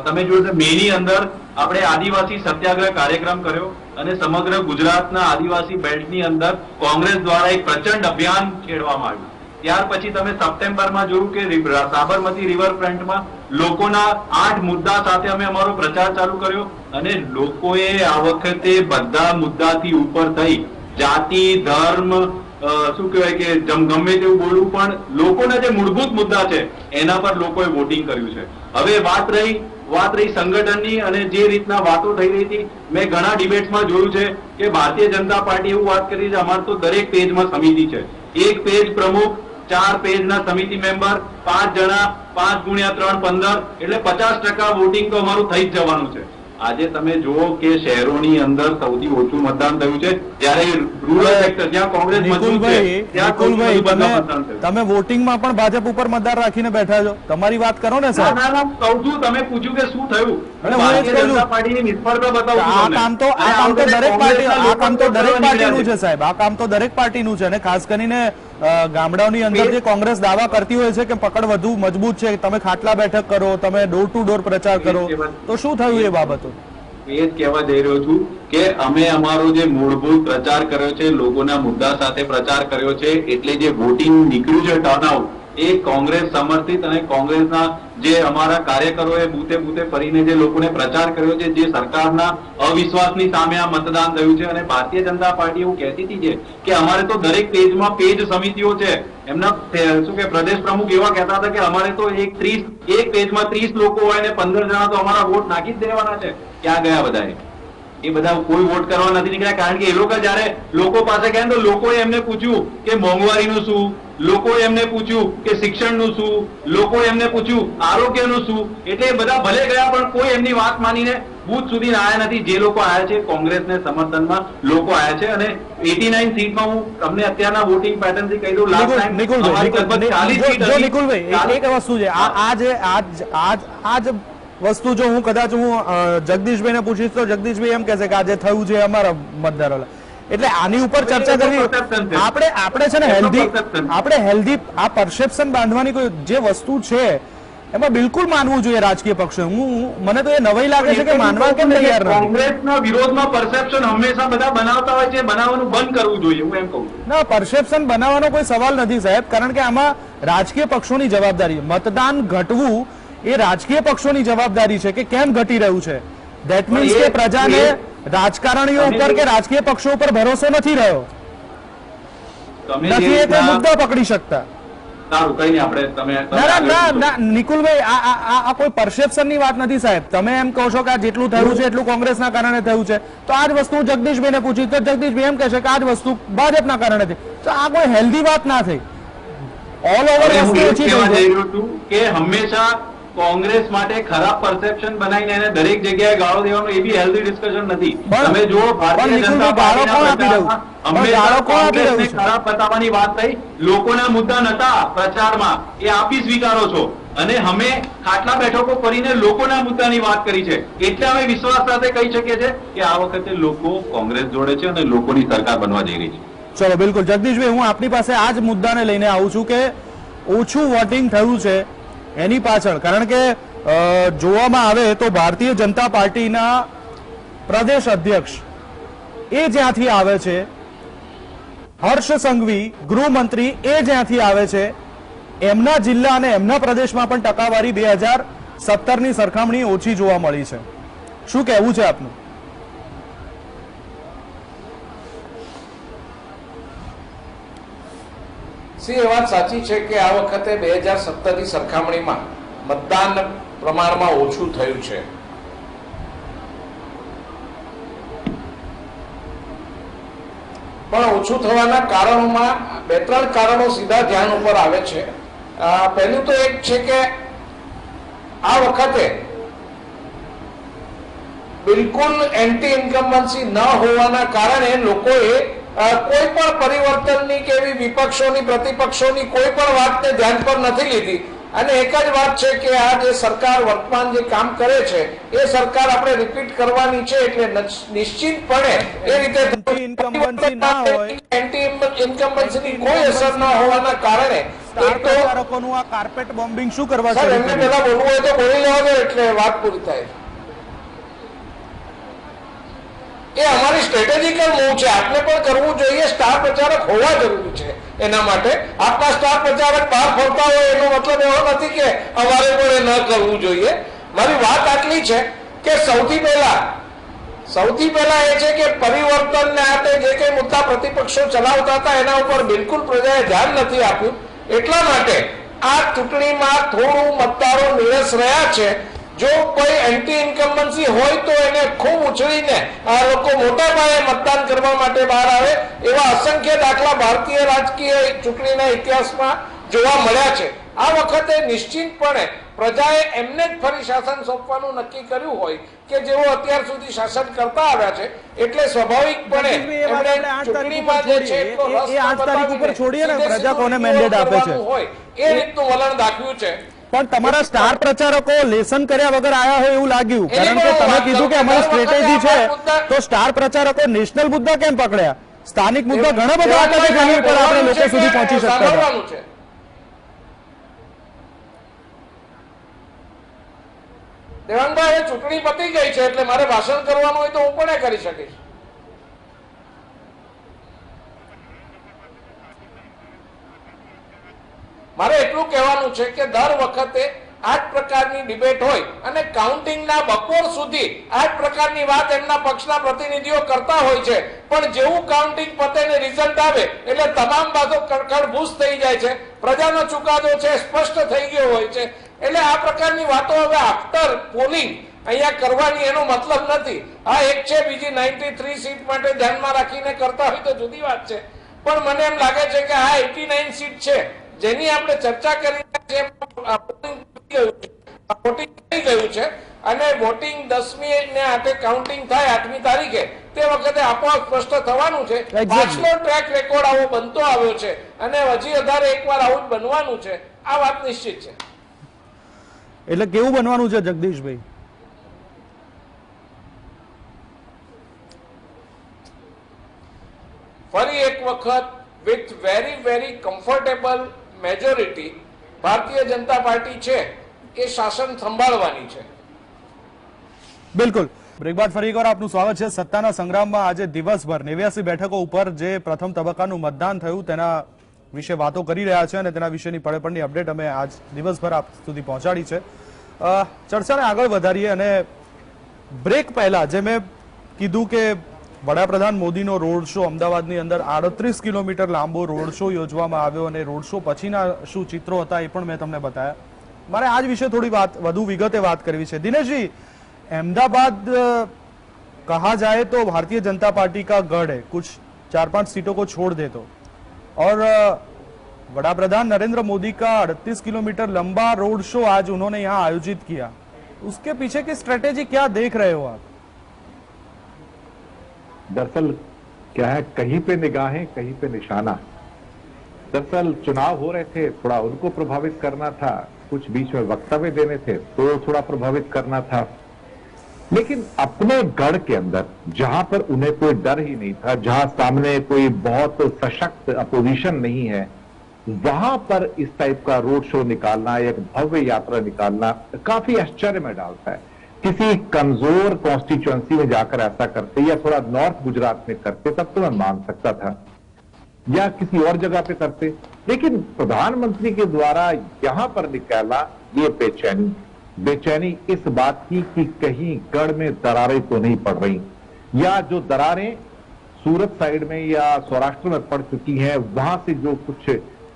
તમે જોયું છે મેની અંદર આપણે આદિવાસી સત્યાગ્રહ કાર્યક્રમ કર્યો અને સમગ્ર ગુજરાતના આદિવાસી બેલ્ટની અંદર કોંગ્રેસ દ્વારા એક પ્રચંડ અભિયાન છેડવામાં આવ્યું. ત્યાર પછી તમે સપ્ટેમ્બરમાં જોયું કે સાબરમતી રિવરફ્રન્ટમાં લોકોના 8 મુદ્દા સાથે અમે અમારો પ્રચાર ચાલુ કર્યો અને લોકોએ આ વખતે બધા મુદ્દાથી ઉપર થઈ જાતિ, ધર્મ, શું કહેવાય કે ગમે તેવું બોલવું, પણ લોકોના જે મૂળભૂત મુદ્દા છે એના પર લોકોએ વોટિંગ કર્યું છે. હવે વાત રહી સંગઠનની અને જે રીતના વાતો થઈ રહી હતી, મેં ઘણા ડિબેટ્સમાં જોયું છે કે ભારતીય જનતા પાર્ટી એવું વાત કરી છે અમારે તો દરેક પેજમાં સમિતિ છે, એક પેજ પ્રમુખ, 4 પેજના સમિતિ મેમ્બર, 5 જણા, 5 ગુણ્યા 3 15, એટલે 50% વોટિંગ તો અમારું થઈ જ જવાનું છે. આજે તમે જુઓ કે શહેરોની અંદર સૌથી ઓછું મતદાન થયું છે, જ્યારે રૂરલ સેક્ટર જ્યાં કોંગ્રેસ મજબૂત છે ત્યાં સૌથી નિકુલભાઈ, વધુ મતદાન થયું. તમે વોટિંગમાં પણ ભાજપ ઉપર મતદાર રાખીને બેઠા છો. તમારી વાત કરો ને ના સાહેબ. ના ના, કહું છું, તમે પૂછ્યું કે શું થયું, અરે હું એ જ ભારતીય કહું છું. જનતા પાર્ટીની નિષ્ફળતા બતાવું છું આ તમને. કામ તો અને આ વખતે દરેક પાર્ટી, કોંગ્રેસના આ કામ તો લોકો દરેક કરવા પાર્ટીનું નીકળ્યા છે સાહેબ. આ કામ તો દરેક પાર્ટીનું છે અને ખાસ કરીને ગામડાઓની અંદર જે કોંગ્રેસ દાવા કરતી હોય છે કે પકડ વધુ મજબૂત છે, તમે ખાટલા બેઠક કરો, તમે ડોર ટુ ડોર પ્રચાર કરો, તો શું થયું એ બાબતો? એ જ કહેવા જઈ રહ્યો છું કે અમે અમારો જે મૂળભૂત પ્રચાર કર્યો છે, લોકોના મુદ્દા સાથે પ્રચાર કર્યો છે, એટલે જે વોટિંગ નીકળ્યું છે ટર્નઆઉટ, એ કોંગ્રેસ સમર્થિત અને કોંગ્રેસના જે અમારા કાર્યકરોએ બૂથે બૂથે ફરીને જે લોકોને પ્રચાર કર્યો છે, જે સરકારના અવિશ્વાસની સામે આ મતદાન થયું છે. અને ભારતીય જનતા પાર્ટી એવું કહેતી હતી કે અમારે તો દરેક પેજમાં પેજ સમિતિઓ છે, એમના શું કે પ્રદેશ પ્રમુખ એવા કહેતા હતા કે અમારે તો એક પેજમાં 30 લોકો હોય ને 15 જણા તો અમારા વોટ નાખી જ દેવાના છે. ક્યાં ગયા બધા? એ બધા કોઈ વોટ કરવા નથી નીકળ્યા, કારણ કે એ લોકો જયારે લોકો પાસે ગયા તો લોકોએ એમને પૂછ્યું કે મોંઘવારીનું શું, લોકોએ એમને પૂછ્યું કે શિક્ષણનું શું, લોકોએ એમને પૂછ્યું આરોગ્યનું શું, એટલે એ બધા ભલે ગયા પણ કોઈ એમની વાત માનીને બૂથ સુધી આવ્યા નથી. જે લોકો આવ્યા છે કોંગ્રેસને સમર્થનમાં લોકો આવ્યા છે અને 89 સીટમાં હું તમને અત્યારના વોટિંગ પેટર્ન થી કહી દઉં, લાસ્ટ ટાઈમ નિકુલભાઈ, નિકુલભાઈ, એક વસ્તુ છે, આ જ વસ્તુ જો હું કદાચ જગદીશભાઈને પૂછીશ તો જગદીશભાઈ એમ કહેશે કે આજે થયું છે અમારા મતદારો, એટલે આની ઉપર ચર્ચા કરવી આપણે છે ને આપણે હેલ્ધી આ પરસેપ્શન બાંધવાની કોઈ જે વસ્તુ છે એમાં બિલકુલ માનવું જોઈએ રાજકીય પક્ષે. મને તો એ નવાઈ લાગે છે કે માનવા કેમ તૈયાર નથી. કોંગ્રેસના વિરોધમાં પરસેપ્શન હંમેશા બધા બનાવતા હોય છે, બનાવવાનું બંધ કરવું જોઈએ, હું એમ કહું છું. ના, પરસેપ્શન બનાવવાનો કોઈ સવાલ નથી સાહેબ, કારણ કે આમાં રાજકીય પક્ષોની જવાબદારી, મતદાન ઘટવું એ રાજકીય પક્ષોની જવાબદારી છે કે કેમ ઘટી રહ્યું છે. ધેટ મીન્સ કે પ્રજાને રાજકારણીઓ ઉપર કે રાજકીય પક્ષો ઉપર ભરોસો નથી રહ્યો, નથી એ કોઈ મુદ્દો પકડી શકતા. સારું, કઈ નહીં, આપણે ના નિકુલભાઈ, આ કોઈ પરસેપ્શન ની વાત નથી સાહેબ. તમે એમ કહો છો કે આ જેટલું થયું છે એટલું કોંગ્રેસના કારણે થયું છે, તો આ જ વસ્તુ જગદીશભાઈને પૂછી તો જગદીશભાઈ એમ કહેશે કે આ જ વસ્તુ ભાજપના કારણે થઈ, તો આ કોઈ હેલ્ધી વાત ના થઈ. ઓલ ઓવર વસ્તુ ઓછી થઈ કે હંમેશા કોંગ્રેસ માટે ખરાબ પરસેપ્શન બનાવીને એને દરેક જગ્યાએ ગાળો દેવાનું એ બી હેલ્ધી ડિસ્કશન નથી. તમે જુઓ ભારતીય જનતા પાર્ટીના હંમેશા કોંગ્રેસને ખરાબ બતાવવાની વાત થઈ, લોકોના મુદ્દા નતા પ્રચારમાં, એ આપી સ્વીકારો છો, અને અમે ખાટલા બેઠકો કરીને લોકોના મુદ્દાની વાત કરી છે, એટલે અમે વિશ્વાસ સાથે કહી શકીએ છીએ કે આ વખતે લોકો કોંગ્રેસ જોડે છે અને લોકોની સરકાર બનવા જઈ રહી છે. ચલો બિલકુલ જગદીશભાઈ, હું આપની પાસે આ જ મુદ્દાને લઈને આવું છું કે ઓછું વોટિંગ થયું છે એની પાછળ, કારણ કે જોવામાં આવે તો ભારતીય જનતા પાર્ટીના પ્રદેશ અધ્યક્ષ એ જ્યાંથી આવે છે, હર્ષ સંઘવી ગૃહમંત્રી એ જ્યાંથી આવે છે, એમના જિલ્લા અને એમના પ્રદેશમાં પણ ટકાવારી 2017ની સરખામણી ઓછી જોવા મળી છે. શું કહેવું છે આપનું? એ વાત સાચી છે કે આ વખતે 2017ની સરખામણીમાં મતદાન પ્રમાણમાં ઓછું થયું છે. પણ ઓછું થવાના કારણોમાં બે ત્રણ કારણો સીધા ધ્યાન ઉપર આવે છે. પહેલું તો એક છે કે આ વખતે બિલકુલ એન્ટી ઇન્કમ્બન્સી ન હોવાના કારણે લોકોએ કોઈ પણ પરિવર્તનની કે એવી વિપક્ષોની પ્રતિપક્ષોની કોઈ પણ વાતને ધ્યાન પર નથી લીધી. અને એક જ વાત છે કે આ જે સરકાર વર્તમાન જે કામ કરે છે એ સરકાર આપણે રિપીટ કરવાની છે, એટલે નિશ્ચિતપણે એ રીતે ઇન્કમ્બન્સી ના હોય, એન્ટી ઇન્કમ્બન્સીની કોઈ અસર ન હોવાના કારણે સ્ટાર પ્રચારકોનું આ કાર્પેટ બોમ્બિંગ શું કરવા સર શરૂ એમને કર્યું? પેલા બોલવું હોય તો બોલી લેવા દો એટલે વાત પૂરી થાય. એ અમારી સ્ટ્રેટેજિકલ મૂવ છે, આપને પણ કરવું જોઈએ. સ્ટાર પ્રચારક હોવા જરૂરી છે. એના માટે આપના સ્ટાર પ્રચારક બહાર ફરતા હોય એનો મતલબ એવો નથી કે અમારે પણ એ ન કરવું જોઈએ. મારી વાત આટલી છે કે સૌથી પહેલા એ છે કે પરિવર્તનને આટે જે કઈ મુદ્દા પ્રતિપક્ષો ચલાવતા હતા એના ઉપર બિલકુલ પ્રજાએ ધ્યાન નથી આપ્યું. એટલા માટે આ ચૂંટણીમાં થોડું મતદારો નિરસ રહ્યા છે. જો કોઈ એન્ટી ઇન્કમ્બન્સી હોય તો એને ખૂબ ઉછળીને આ લોકો મોટા પાયે મતદાન કરવા માટે બહાર આવે એવા અસંખ્ય દાખલા ભારતીય રાજકીય ચૂંટણીના ઇતિહાસમાં જોવા મળ્યા છે. આ વખતે નિશ્ચિતપણે પ્રજાએ એમને જ ફરી શાસન સોંપવાનું નક્કી કર્યું હોય કે જેઓ અત્યાર સુધી શાસન કરતા આવ્યા છે, એટલે સ્વાભાવિકપણે એમણે ચૂંટણીમાં જે છે એટલો રસ એ 8 તારીખ ઉપર છોડીએ ને પ્રજા કોને મેન્ડેટ આપે છે હોય એ રીતનું વલણ દાખવ્યું છે. પણ તમારા સ્ટાર પ્રચારકો લેસન કર્યા વગર આયા હોય એવું લાગ્યું, કારણ કે તમે કીધું કે અમારી સ્ટ્રેટેજી છે, તો સ્ટાર પ્રચારકો નેશનલ મુદ્દા કેમ પકડ્યા? સ્થાનિક મુદ્દા ઘણા બધા હતા જેની ઉપર આપણે લોકો સુધી પહોંચી શકતા હતા. દેવાંગભાઈ ચૂંટણી પતી ગઈ છે એટલે મારે ભાષણ કરવાનું હોય તો હું પણ કરી શકીશ. મારે એટલું કહેવાનું છે કે દર વખતે આ જ પ્રકારની ડિબેટ હોય અને કાઉન્ટિંગના બપોર સુધી આ જ પ્રકારની વાત એમના પક્ષના પ્રતિનિધિઓ કરતા હોય છે, પણ જેવું કાઉન્ટિંગ પતે ને રિઝલ્ટ આવે એટલે તમામ બાજુ કડકડભૂસ થઈ જાય છે. પ્રજાનો ચુકાદો છે સ્પષ્ટ થઈ ગયો હોય છે. એટલે આ પ્રકારની વાતો હવે આફ્ટર પોલિંગ અહીંયા કરવાની એનો મતલબ નથી. આ એક છે, બીજી 93 સીટ માટે ધ્યાનમાં રાખીને કરતા હોય તો જુદી વાત છે, પણ મને એમ લાગે છે કે આ 89 સીટ છે જેની આપણે ચર્ચા કરી વોટિંગ થઈ ગયું છે અને વોટિંગ 10મી ને આટે કાઉન્ટિંગ થાય 8મી તારીખે તે વખતે આપોઆપ સ્પષ્ટ થવાનું છે. પાછલો ટ્રેક રેકોર્ડ આવો બનતો આવ્યો છે અને હજી વધારે એકવાર આવું જ બનવાનું છે. આ વાત નિશ્ચિત છે. એટલે કેવું બનવાનું છે જગદીશભાઈ? ફરી એક વખત with very comfortable majority Bharatiya Janata party છે એ શાસન સંભાળવાની છે. બિલકુલ. બ્રેક બાદ ફરી એકવાર આપનું સ્વાગત છે. સત્તાના સંગ્રામમાં આજે દિવસભર 89 બેઠકો ઉપર જે પ્રથમ તબક્કાનું મતદાન થયું તેના વિશે વાતો કરી રહ્યા છે અને તેના વિશેની પળેપળની અપડેટ અમે આજ દિવસભર આપ સુધી પહોંચાડી છે. ચર્ચાને આગળ વધારીએ અને બ્રેક પહેલા જે મેં કીધું કે વડાપ્રધાન મોદીનો રોડ શો અમદાવાદની અંદર 38 કિલોમીટર લાંબો રોડ શો યોજવામાં આવ્યો અને રોડ શો પછીના શું ચિત્રો હતા એ પણ મેં તમને બતાવ્યા. મારે આજ વિશે થોડી વધુ વિગતે વાત કરવી છે. દિનેશજી, अहमदाबाद कहा जाए तो भारतीय जनता पार्टी का गढ़ है, कुछ 4-5 सीटों को छोड़ दे तो, और वड़ा प्रधान नरेंद्र मोदी का 38 किलोमीटर लंबा रोड शो आज उन्होंने यहाँ आयोजित किया. उसके पीछे की स्ट्रेटेजी क्या देख रहे हो आप? दरअसल क्या है, कहीं पे निगाहें कहीं पे निशाना. दरअसल चुनाव हो रहे थे, थोड़ा उनको प्रभावित करना था, कुछ बीच में वक्तव्य देने थे तो थोड़ा प्रभावित करना था, लेकिन अपने गढ़ के अंदर जहां पर उन्हें कोई डर ही नहीं था, जहां सामने कोई बहुत सशक्त अपोजिशन नहीं है, वहां पर इस टाइप का रोड शो निकालना, एक भव्य यात्रा निकालना काफी आश्चर्य में डालता है. किसी कमजोर कॉन्स्टिट्यूएंसी में जाकर ऐसा करते या थोड़ा नॉर्थ गुजरात में करते तब तो मैं मान सकता था, या किसी और जगह पे करते, लेकिन प्रधानमंत्री के द्वारा यहां पर निकाला ये बेचैनी इस बात की कि कहीं गढ़ में दरारें तो नहीं पड़ रही, या जो दरारें सूरत साइड में या सौराष्ट्र में पड़ चुकी हैं वहां से जो कुछ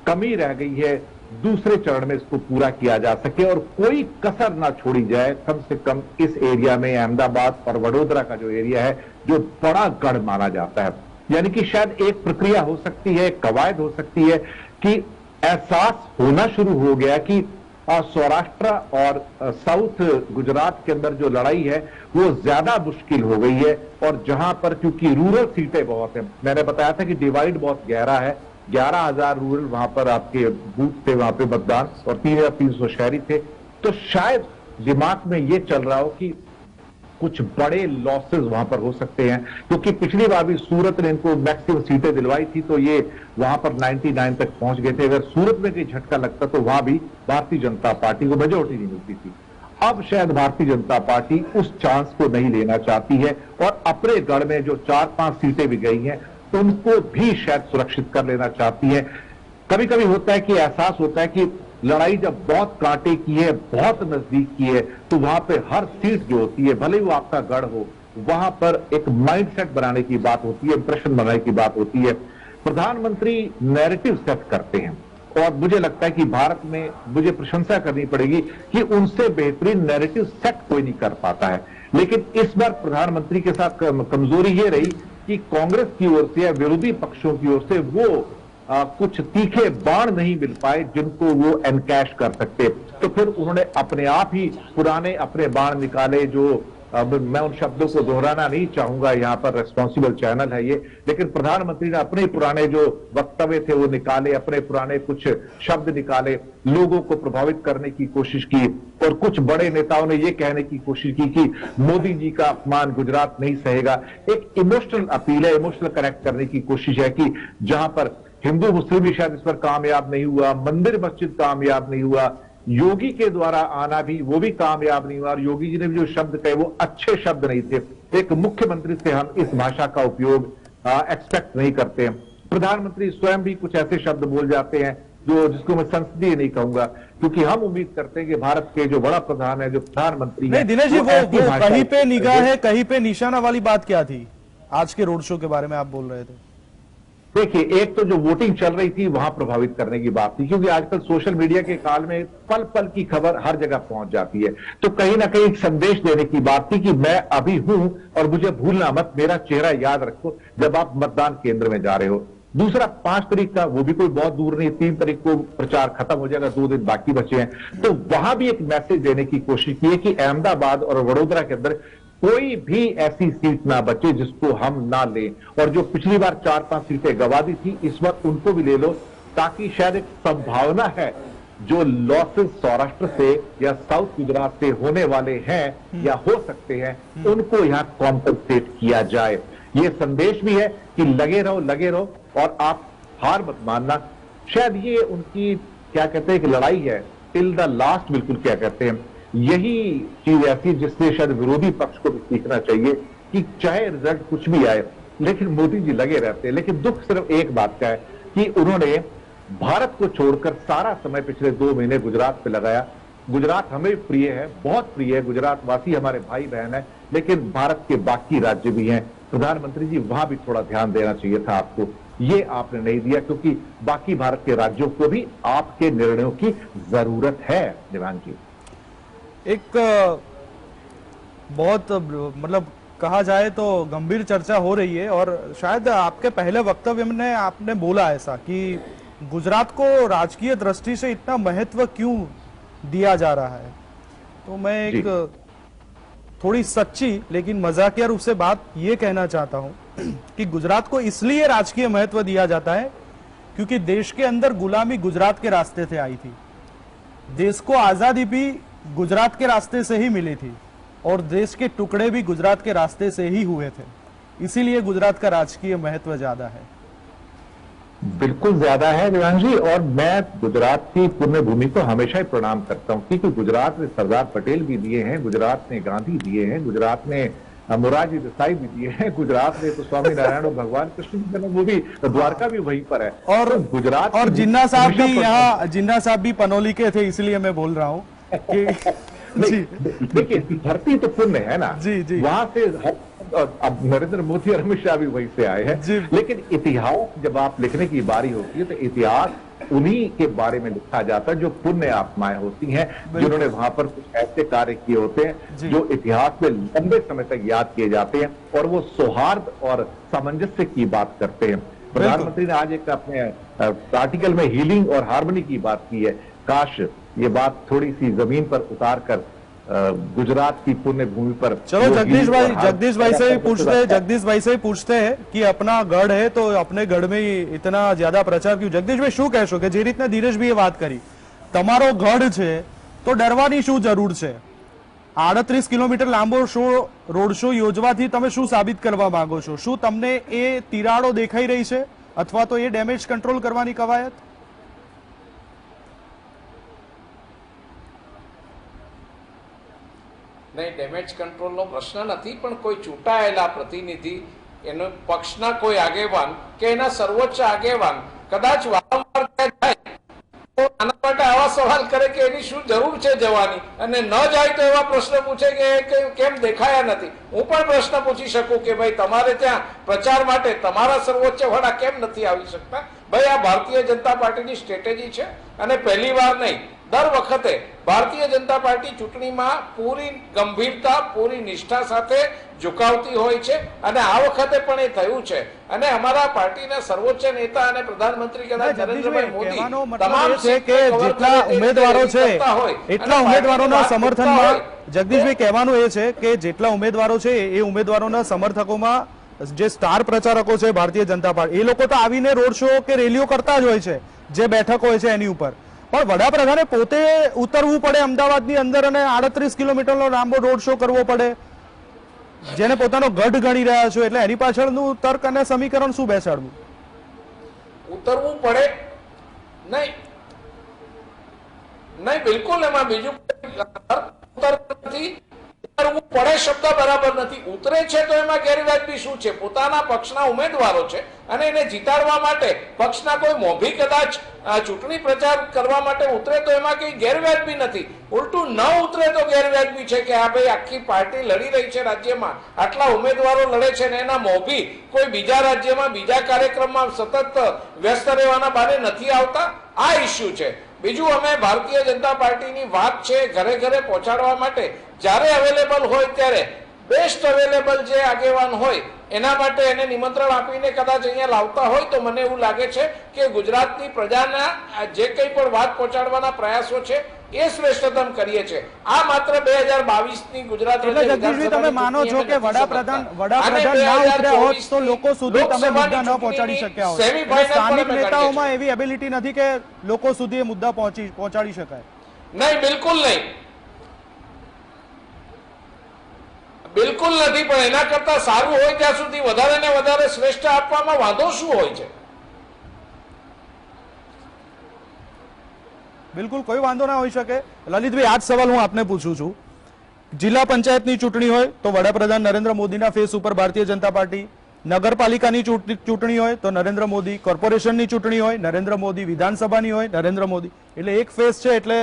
कमी रह गई है दूसरे चरण में इसको पूरा किया जा सके और कोई कसर ना छोड़ी जाए. कम से कम इस एरिया में अहमदाबाद और वडोदरा का जो एरिया है जो बड़ा गढ़ माना जाता है, यानी कि शायद एक प्रक्रिया हो सकती है, एक कवायद हो सकती है कि एहसास होना शुरू हो गया कि सौराष्ट्र और साउथ गुजरात के अंदर जो लड़ाई है वो ज्यादा मुश्किल हो गई है। और जहां पर क्योंकि रूरल सीटें बहुत हैं, मैंने बताया था कि डिवाइड बहुत गहरा है, 11,000 रूरल वहां पर आपके बूथ थे वहां पे मतदान, और 3,300 शहरी थे। तो शायद दिमाग में ये चल रहा हो कि कुछ बड़े लॉसेस वहां पर हो सकते हैं, क्योंकि पिछली बार भी सूरत ने इनको मैक्सिमम सीटें दिलवाई थी तो ये वहां पर 99 तक पहुंच गए थे। अगर सूरत में कोई झटका लगता तो वहां भी भारतीय जनता पार्टी को मेजोरिटी नहीं मिलती थी। अब शायद भारतीय जनता पार्टी उस चांस को नहीं लेना चाहती है और अपने गढ़ में जो 4-5 सीटें भी गई हैं उनको भी शायद सुरक्षित कर लेना चाहती है। कभी कभी होता है कि एहसास होता है कि लड़ाई जब बहुत कांटे की है, बहुत नजदीक की है, तो वहां पे हर सीट जो होती है, भले ही वो आपका गढ़ हो, वहां पर एक माइंडसेट बनाने की बात होती है, इंप्रेशन बनाने की बात होती है। प्रधानमंत्री नैरेटिव सेट करते हैं और मुझे लगता है कि भारत में मुझे प्रशंसा करनी पड़ेगी कि उनसे बेहतरीन नैरेटिव सेट कोई नहीं कर पाता है। लेकिन इस बार प्रधानमंत्री के साथ कमजोरी ये रही कि कांग्रेस की ओर से या विरोधी पक्षों की ओर से वो कुछ तीखे बाण नहीं मिल पाए जिनको वो एनकैश कर सकते। तो फिर उन्होंने अपने आप ही पुराने अपने बाण निकाले, जो मैं उन शब्दों को दोहराना नहीं चाहूंगा, यहां पर रेस्पॉन्सिबल चैनल है ये, लेकिन प्रधानमंत्री ने अपने पुराने जो वक्तव्य थे वो निकाले, अपने पुराने कुछ शब्द निकाले, लोगों को प्रभावित करने की कोशिश की। और कुछ बड़े नेताओं ने ये कहने की कोशिश की कि मोदी जी का अपमान गुजरात नहीं सहेगा। एक इमोशनल अपील है, इमोशनल कनेक्ट करने की कोशिश है कि जहां पर हिंदू मुस्लिम भी शायद इस पर कामयाब नहीं हुआ, मंदिर मस्जिद कामयाब नहीं हुआ, योगी के द्वारा आना भी वो भी कामयाब नहीं हुआ, और योगी जी ने भी जो शब्द कहे वो अच्छे शब्द नहीं थे। एक मुख्यमंत्री से हम इस भाषा का उपयोग एक्सपेक्ट नहीं करते हैं। प्रधानमंत्री स्वयं भी कुछ ऐसे शब्द बोल जाते हैं जो जिसको मैं संसदीय नहीं कहूंगा, क्योंकि हम उम्मीद करते हैं कि भारत के जो बड़ा प्रधान है, जो प्रधानमंत्री नहीं दिनेश जी, वो कहीं पे निगाह है कहीं पे निशाना वाली बात क्या थी आज के रोड शो के बारे में आप बोल रहे थे? देखिए, एक तो जो वोटिंग चल रही थी वहां प्रभावित करने की बात थी, क्योंकि आजकल सोशल मीडिया के काल में पल पल की खबर हर जगह पहुंच जाती है। तो कहीं ना कहीं एक संदेश देने की बात थी कि मैं अभी हूं और मुझे भूलना मत, मेरा चेहरा याद रखो जब आप मतदान केंद्र में जा रहे हो। दूसरा 5 तारीख का, वो भी कोई बहुत दूर नहीं, 3 तारीख को प्रचार खत्म हो जाएगा, 2 दिन बाकी बचे हैं। तो वहां भी एक मैसेज देने की कोशिश की है कि अहमदाबाद और वडोदरा के अंदर कोई भी ऐसी सीट ना बचे जिसको हम ना लें, और जो पिछली बार 4-5 सीटें गवा दी थी इस बार उनको भी ले लो, ताकि शायद एक संभावना है जो लॉसेस सौराष्ट्र से या साउथ गुजरात से होने वाले हैं या हो सकते हैं उनको यहां कॉम्पनसेट किया जाए। ये संदेश भी है कि लगे रहो और आप हार मत मानना। शायद ये उनकी क्या कहते हैं कि लड़ाई है टिल द लास्ट, बिल्कुल क्या कहते हैं, यही चीज ऐसी जिससे शायद विरोधी पक्ष को भी सीखना चाहिए कि चाहे रिजल्ट कुछ भी आए लेकिन मोदी जी लगे रहते हैं। लेकिन दुख सिर्फ एक बात का है कि उन्होंने भारत को छोड़कर सारा समय पिछले 2 महीने गुजरात पे लगाया। गुजरात हमें प्रिय है, बहुत प्रिय है, गुजरात वासी हमारे भाई बहन है, लेकिन भारत के बाकी राज्य भी हैं। प्रधानमंत्री जी वहां भी थोड़ा ध्यान देना चाहिए था आपको, ये आपने नहीं दिया, क्योंकि बाकी भारत के राज्यों को भी आपके निर्णयों की जरूरत है। दिवान जी, एक बहुत मतलब कहा जाए तो गंभीर चर्चा हो रही है, और शायद आपके पहले वक्तव्य में आपने बोला ऐसा कि गुजरात को राजकीय दृष्टि से इतना महत्व क्यों दिया जा रहा है। तो मैं एक थोड़ी सच्ची लेकिन मजाकिया रूप से बात ये कहना चाहता हूं कि गुजरात को इसलिए राजकीय महत्व दिया जाता है क्योंकि देश के अंदर गुलामी गुजरात के रास्ते से आई थी, देश को आजादी भी गुजरात के रास्ते से ही मिली थी, और देश के टुकड़े भी गुजरात के रास्ते से ही हुए थे, इसीलिए गुजरात का राजकीय महत्व ज्यादा है। बिल्कुल ज्यादा है देवांग जी, और मैं गुजरात की पुण्य भूमि को हमेशा ही प्रणाम करता हूं, क्योंकि गुजरात ने सरदार पटेल भी दिए हैं, गुजरात ने गांधी दिए हैं, गुजरात ने मोरारजी देसाई भी दिए हैं, गुजरात ने तो स्वामी नारायण और भगवान कृष्ण की जन्मभूमि द्वारका भी वहीं पर है। और तो गुजरात और जिन्ना साहब भी यहाँ, जिन्ना साहब भी पनौली के थे, इसलिए मैं बोल रहा हूँ कि जी देखिए, धरती तो पुण्य है ना, जी, जी। वहां से अब नरेंद्र मोदी और अमित शाह भी वहीं से आए जी। हैं, लेकिन इतिहास जब आप लिखने की बारी होती है तो इतिहास उन्हीं के बारे में लिखा जाता है जो पुण्य आत्माएं होती हैं, जिन्होंने वहां पर कुछ ऐसे कार्य किए होते जी। हैं जो इतिहास में लंबे समय तक याद किए जाते हैं, और वो सौहार्द और सामंजस्य की बात करते हैं। प्रधानमंत्री ने आज एक अपने आर्टिकल में हीलिंग और हार्मनी की बात की है। काश ये बात थोड़ी सी जमीन पर उतार कर गुजरात की पुण्य भूमि पर, चलो जगदीश भाई से ही पूछते हैं कि अपना गढ़ है तो अपने गढ़ में ही इतना ज्यादा प्रचार क्यों? जगदीश भाई શું કહેશો કે જે રીતના ધીરજભાઈએ વાત કરી, તમારો ગઢ છે તો ડરવાની શું જરૂર છે? 38 કિલોમીટર લાંબો રોડ શો યોજવાથી તમે શું સાબિત કરવા માંગો છો? શું તમને એ તિરાડો દેખાઈ રહી છે અથવા તો એ ડેમેજ કંટ્રોલ કરવાની કવાયત? નહીં, ડેમેજ કંટ્રોલનો પ્રશ્ન નથી, પણ કોઈ ચૂંટાયેલા પ્રતિનિધિ, એનો પક્ષના કોઈ આગેવાન કે એના સર્વોચ્ચ આગેવાન કદાચ વારંવાર ત્યાં જાય તો આના માટે આવા સવાલ કરે કે એની શું જરૂર છે જવાની, અને ન જાય તો એવા પ્રશ્ન પૂછે કે કેમ દેખાયા નથી. હું પણ પ્રશ્ન પૂછી શકું કે ભાઈ તમારે ત્યાં પ્રચાર માટે તમારા સર્વોચ્ચ વડા કેમ નથી આવી શકતા? ભાઈ, આ ભારતીય જનતા પાર્ટીની સ્ટ્રેટેજી છે, અને પહેલી વાર નહીં, દર વખતે ભારતીય જનતા પાર્ટી ચૂંટણીમાં પૂરી ગંભીરતા, પૂરી નિષ્ઠા સાથે ઝુકાવતી હોય છે, અને આ વખતે પણ એ થયું છે. અને અમારા પાર્ટીના સર્વોચ્ચ નેતા અને પ્રધાનમંત્રી કદાચ નરેન્દ્રભાઈ મોદી તમામ છે કે જેટલા ઉમેદવારો છે એટલા ઉમેદવારોના સમર્થનમાં, જગદીશભાઈ કહેવાનું એ છે કે જેટલા ઉમેદવારો છે એ ઉમેદવારોના સમર્થકોમાં જે સ્ટાર પ્રચારકો છે ભારતીય જનતા પાર્ટી, એ લોકો તો આવીને રોડ શો કે રેલીઓ કરતા જ હોય છે જે બેઠક હોય છે એની ઉપર, પણ વડાપ્રધાને પોતે ઉતરવું પડે અમદાવાદની અંદર અને 38 કિલોમીટરનો લાંબો રોડ શો કરવો પડે, જેને પોતાનો ગઢ ગણી રહ્યા છો, એટલે એની પાછળનું તર્ક અને સમીકરણ શું બેસાડવું? ઉતરવું પડે નહીં, નહીં, બિલકુલ એમાં બીજું નથી. ઉતરવું પડે શબ્દ બરાબર નથી. ઉતરે છે તો એમાં ગેરવાજબી શું છે? પોતાના પક્ષના ઉમેદવારો છે અને એને જીતાડવા માટે પક્ષના કોઈ મોભી કદાચ ચૂંટણી પ્રચાર કરવા માટે ઉતરે તો એમાં કઈ ગેરવાજબી નથી. ઉલટું ન ઉતરે તો ગેરવાજબી છે કે આ ભાઈ આખી પાર્ટી લડી રહી છે રાજ્યમાં, આટલા ઉમેદવારો લડે છે, ને એના મોભી કોઈ બીજા રાજ્યમાં બીજા કાર્યક્રમમાં સતત વ્યસ્ત રહેવાના બાને નથી આવતા. આ ઇસ્યુ છે. બીજું, અમે ભારતીય જનતા પાર્ટીની વાત છે ઘરે ઘરે પહોંચાડવા માટે જ્યારે અવેલેબલ હોય ત્યારે બેસ્ટ અવેલેબલ જે આગેવાન હોય એના માટે એને નિમંત્રણ આપીને કદાચ અહીંયા લાવતા હોય તો મને એવું લાગે છે કે ગુજરાતની પ્રજાના જે કંઈ પણ વાત પહોંચાડવાના પ્રયાસો છે એ શ્રેષ્ઠતમ કરીએ છે. આ માત્ર 2022ની ગુજરાત તમે માનો છો કે વડાપ્રધાન ના ઉતર્યા હોત તો લોકો સુધી તમે મુદ્દા ન પહોંચાડી શક્યા હોત? સ્થાનિક નેતાઓમાં એવી એબિલિટી નથી કે લોકો સુધી એ મુદ્દા પહોંચાડી શકાય? નહીં, બિલકુલ નહીં, બિલકુલ નથી. પણ એના કરતા સારું હોય ત્યાં સુધી વધારે ને વધારે શ્રેષ્ઠ આપવામાં વાંધો શું હોય છે? બિલકુલ કોઈ વાંધો ના હોઈ શકે. લલિતભાઈ, આ જ સવાલ હું આપને પૂછું છું. જિલ્લા પંચાયતની ચૂંટણી હોય તો વડાપ્રધાન નરેન્દ્ર મોદીના ફેસ ઉપર ભારતીય જનતા પાર્ટી, નગરપાલિકાની ચૂંટણી હોય તો નરેન્દ્ર મોદી, કોર્પોરેશનની ચૂંટણી હોય નરેન્દ્ર મોદી, વિધાનસભાની હોય નરેન્દ્ર મોદી, એટલે એક ફેસ છે. એટલે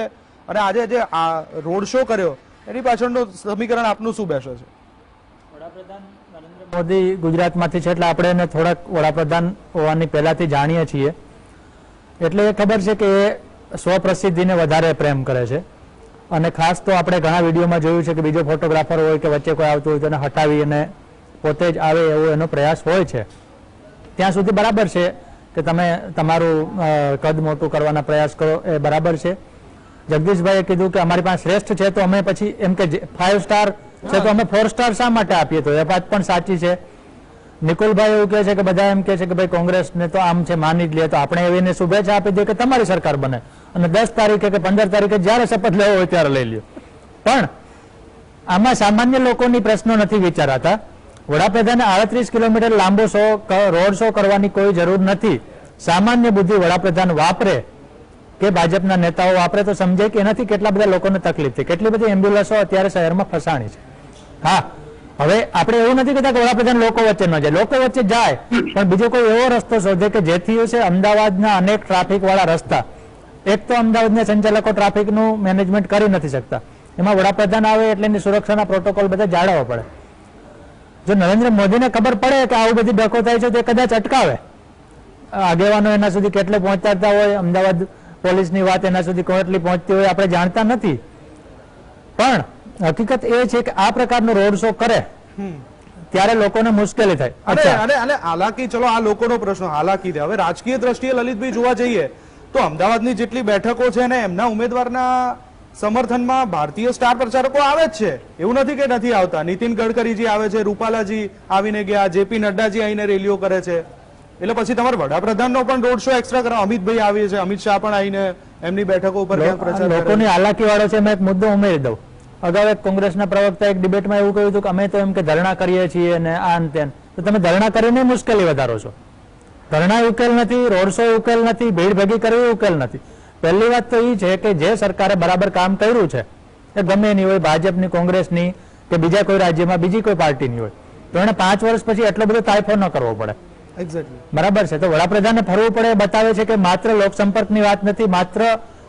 અને આજે જે આ રોડ શો કર્યો એની પાછળનું સમીકરણ આપનું શું બેસે છે? વડાપ્રધાન નરેન્દ્ર મોદી ગુજરાતમાંથી છે એટલે આપણે એને થોડાક વડાપ્રધાન હોવાની પહેલાથી જાણીએ છીએ, એટલે એ ખબર છે કે એ સ્વપ્રસિદ્ધિને વધારે પ્રેમ કરે છે. અને ખાસ તો આપણે ઘણા વિડીયોમાં જોયું છે કે બીજો ફોટોગ્રાફર હોય કે વચ્ચે કોઈ આવતું હોય તો એને હટાવી અને પોતે જ આવે એવો એનો પ્રયાસ હોય છે. ત્યાં સુધી બરાબર છે કે તમે તમારું કદ મોટું કરવાના પ્રયાસ કરો, એ બરાબર છે. જગદીશભાઈએ કીધું કે અમારી પાસે શ્રેષ્ઠ છે તો અમે પછી એમ કે 5 સ્ટાર છે તો અમે 4 સ્ટાર શા માટે આપીએ? તો એ વાત પણ સાચી છે. નિકુલભાઈ એવું કહે છે કે બધા એમ કહે છે કે ભાઈ કોંગ્રેસને તો આમ છે માની જ લે, તો આપણે એવીને શુભેચ્છા આપી દઈએ કે તમારી સરકાર બને અને 10 તારીખે કે 15 તારીખે જ્યારે શપથ લેવો હોય ત્યારે લઈ લ્યો. પણ આમાં સામાન્ય લોકોની પ્રશ્નો નથી વિચારાતા. વડાપ્રધાને 38 કિલોમીટર લાંબો રોડ શો કરવાની કોઈ જરૂર નથી. સામાન્ય બુદ્ધિ વડાપ્રધાન વાપરે કે ભાજપના નેતાઓ વાપરે તો સમજે કે એનાથી કેટલા બધા લોકોને તકલીફ છે, કેટલી બધી એમ્બ્યુલન્સો અત્યારે શહેરમાં ફસાણી છે. હા, હવે આપણે એવું નથી કહેતા કે વડાપ્રધાન લોકો વચ્ચે ન જાય, લોકો વચ્ચે જાય, પણ બીજો કોઈ એવો રસ્તો શોધે કે જેથી છે અમદાવાદના અનેક ટ્રાફિક વાળા રસ્તા, એક તો અમદાવાદના સંચાલકો ટ્રાફિકનું મેનેજમેન્ટ કરી નથી શકતા, એમાં વડાપ્રધાન આવે એટલે એની સુરક્ષાના પ્રોટોકોલ બધા જાળવવા પડે. જો નરેન્દ્ર મોદીને ખબર પડે કે આવું બધી ડખો થાય છે તો એ કદાચ અટકાવે. આગેવાનો એના સુધી કેટલે પહોંચાડતા હોય, અમદાવાદ પોલીસની વાત એના સુધી કેટલી પહોંચતી હોય આપણે જાણતા નથી, પણ હકીકત એ છે કે આ પ્રકારનો રોડ શો કરે ત્યારે લોકોને મુશ્કેલી થાય. અને હાલાકી, ચલો આ લોકોનો પ્રશ્ન હાલાકી છે. હવે રાજકીય દ્રષ્ટિએ લલિતભાઈ જોવા જઈએ તો અમદાવાદની જેટલી બેઠકો છે ને એમના ઉમેદવારના સમર્થનમાં ભારતીય સ્ટાર પ્રચારકો આવે જ છે, એવું નથી કે નથી આવતા. નીતિન ગડકરીજી આવે છે, રૂપાલાજી આવીને ગયા, જેપી નડ્ડાજી આવીને રેલીઓ કરે છે. એટલે પછી તમારે વડાપ્રધાનનો પણ રોડ શો એક્સ્ટ્રા કરો. અમિતભાઈ આવે છે, અમિત શાહ પણ આવીને એમની બેઠકો ઉપર ક્યાંક પ્રચાર કરે. લોકોની હાલાકી વાળો છે. મેં એક મુદ્દો ઉમેરી દઉં. અગાઉ એક કોંગ્રેસના પ્રવક્તા એક ડિબેટમાં એવું કહ્યું હતું કે અમે તો એમ કે ધરણા કરીએ છીએ અને આ તેમ. તો તમે ધરણા કરીને મુશ્કેલી વધારો છો. ધરણા ઉકેલ નથી, રોડ શો ઉકેલ નથી, ભીડ ભેગી કરવી ઉકેલ નથી. પહેલી વાત તો એ છે કે જે સરકારે બરાબર કામ કર્યું છે એ ગમે એની હોય, ભાજપની, કોંગ્રેસની કે બીજા કોઈ રાજ્યમાં બીજી કોઈ પાર્ટીની હોય, તો એને 5 વર્ષ પછી એટલો બધો તાયફો ન કરવો પડે. બરાબર છે. તો વડાપ્રધાનને ફરવું પડે બતાવે છે કે માત્ર લોકસંપર્કની વાત નથી, માત્ર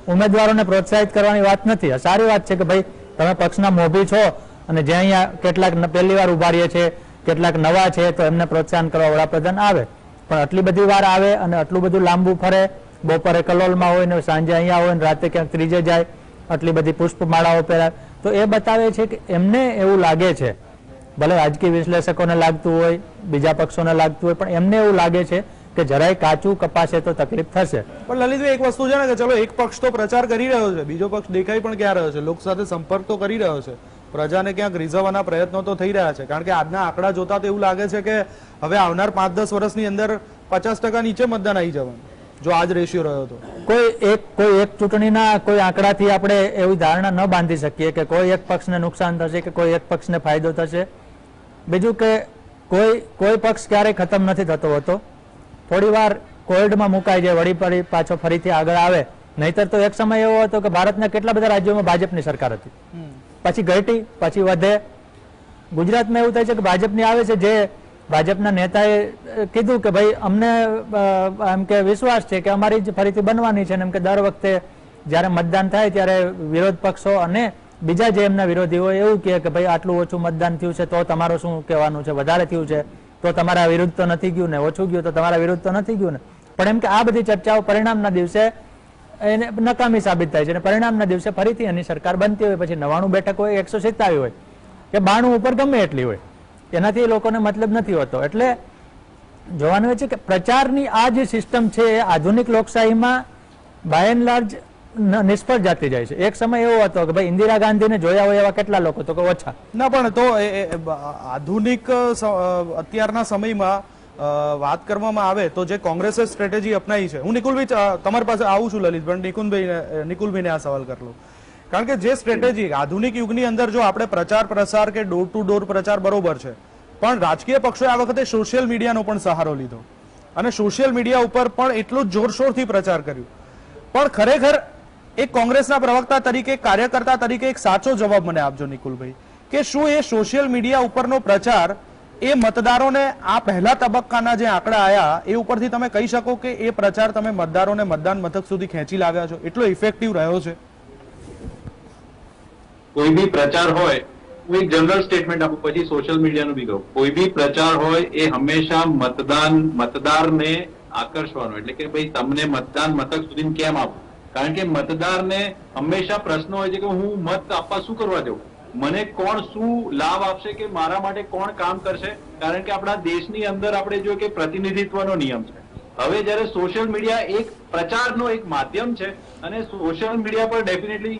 ઉમેદવારોને પ્રોત્સાહિત કરવાની વાત નથી. આ સારી વાત છે કે ભાઈ તમે પક્ષના મોભી છો અને જે અહીંયા કેટલાક પહેલી વાર ઉભા રહીએ છે, કેટલાક નવા છે, તો એમને પ્રોત્સાહન કરવા વડાપ્રધાન આવે. પણ આટલી બધી વાર આવે અને આટલું બધું લાંબુ ફરે, બપોરે કલોલમાં હોય ને સાંજે અહીંયા હોય ને રાતે ક્યાંક ત્રીજે જાય, આટલી બધી પુષ્પમાળાઓ પહેરાય, તો એ બતાવે છે કે એમને એવું લાગે છે, ભલે રાજકીય વિશ્લેષકોને લાગતું હોય, બીજા પક્ષોને લાગતું હોય, પણ એમને એવું લાગે છે કે જરાય કાચું કપાશે તો તકલીફ થશે. પણ લલિતભાઈ એક વસ્તુ છે ને કે ચલો એક પક્ષ તો પ્રચાર કરી રહ્યો છે, બીજો પક્ષ દેખાઈ પણ ક્યાં રહ્યો છે, લોકો સાથે સંપર્ક તો કરી રહ્યો છે, પ્રજાને ક્યાંક રીઝવવાના પ્રયત્નો તો થઈ રહ્યા છે. કારણ કે આજના આંકડા જોતા તો એવું લાગે છે કે હવે આવનાર 5-10 વર્ષની અંદર 50% નીચે મતદાન આવી જવાનું, જો આજ રેશિયો રહ્યો તો. કોઈ એક ચૂંટણીના કોઈ આંકડાથી આપણે એવી ધારણા ન બાંધી શકીએ કે કોઈ એક પક્ષને નુકસાન થશે કે કોઈ એક પક્ષને ફાયદો થશે. બીજું કે કોઈ પક્ષ ક્યારેય ખતમ નથી થતો હોતો. થોડી વાર કોલ્ડમાં મુકાઈ જાય, વળી પાછો ફરીથી આગળ આવે. નહીતર તો એક સમય એવો હતો કે ભારતના કેટલા બધા રાજ્યોમાં ભાજપની સરકાર હતી, પછી ઘટી, પછી વધે. ગુજરાતમાં એવું થાય છે કે ભાજપની આવે છે, જે ભાજપના નેતાએ કીધું કે ભાઈ અમને એમ કે વિશ્વાસ છે કે અમારી જ ફરીથી બનવાની છે, એમ કે દર વખતે જ્યારે મતદાન થાય ત્યારે વિરોધ પક્ષો અને બીજા જે એમના વિરોધી હોય એવું કહે કે ભાઈ આટલું ઓછું મતદાન થયું છે તો તમારું શું કહેવાનું છે, વધારે થયું છે તો તમારા વિરુદ્ધ તો નથી ગયું ને, ઓછું ગયું તો તમારા વિરુદ્ધ તો નથી ગયું ને. પણ એમ કે આ બધી ચર્ચાઓ પરિણામના દિવસે એને નકામી સાબિત થાય છે અને પરિણામના દિવસે ફરીથી એની સરકાર બનતી હોય, પછી 99 બેઠક હોય, 127 હોય કે 92 ઉપર ગમે એટલી હોય, એનાથી એ લોકોને મતલબ નથી હોતો. એટલે જોવાનું એ છે કે પ્રચારની આ જે સિસ્ટમ છે એ આધુનિક લોકશાહીમાં બાય એન્ડ લાર્જ નિષ્ફળ જતી જાય છે. એક સમય એવો હતો કે ભાઈ ઇન્દિરા ગાંધીને જોયા હોય એવા કેટલા લોકો, તો કે ઓછા ના. પણ તો આધુનિક અત્યારના સમયમાં વાત કરવામાં આવે તો જે કોંગ્રેસે સ્ટ્રેટેજી અપનાવી છે, હું નિકુલભાઈ તમારી પાસે આવું છું લલિત, પણ નિકુલભાઈને આ સવાલ કરી લઉં. કારણ કે જે સ્ટ્રેટેજી આધુનિક યુગની અંદર જો આપણે પ્રચાર પ્રસાર કે ડોર ટુ ડોર પ્રચાર બરોબર છે, પણ રાજકીય પક્ષોએ આ વખતે સોશિયલ મીડિયાનો પણ સહારો લીધો અને સોશિયલ મીડિયા ઉપર પણ એટલું જ જોરશોરથી પ્રચાર કર્યું. પણ ખરેખર એક કોંગ્રેસના પ્રવક્તા તરીકે, કાર્યકર્તા તરીકે એક સાચો જવાબ મને આપજો નિકુલભાઈ, કે શું એ સોશિયલ મીડિયા ઉપરનો પ્રચાર એ મતદારોને આ પહેલા તબક્કાના જે આંકડા આયા એ ઉપરથી તમે કહી શકો કે એ પ્રચાર તમે મતદારોને મતદાન મથક સુધી ખેંચી લાવ્યા છો, એટલો ઇફેક્ટિવ રહ્યો છે? કોઈ બી પ્રચાર હોય, હું એક જનરલ સ્ટેટમેન્ટ આપું પછી સોશિયલ મીડિયાનું બી કહું, કોઈ બી પ્રચાર હોય એ હંમેશા મતદારને આકર્ષવાનો, એટલે કે ભાઈ તમને મતદાન મથક સુધી કેમ આપવું. કારણ કે મતદારને હંમેશા પ્રશ્ન હોય છે કે હું મત આપવા શું કરવા જવું, મને કોણ શું લાભ આપશે, કે મારા માટે કોણ કામ કરશે. કારણ કે આપણા દેશની અંદર આપણે જોઈએ કે પ્રતિનિધિત્વનો નિયમ છે. હવે જયારે સોશિયલ મીડિયા એક પ્રચારનો એક માધ્યમ છે અને સોશિયલ મીડિયા પર ડેફિનેટલી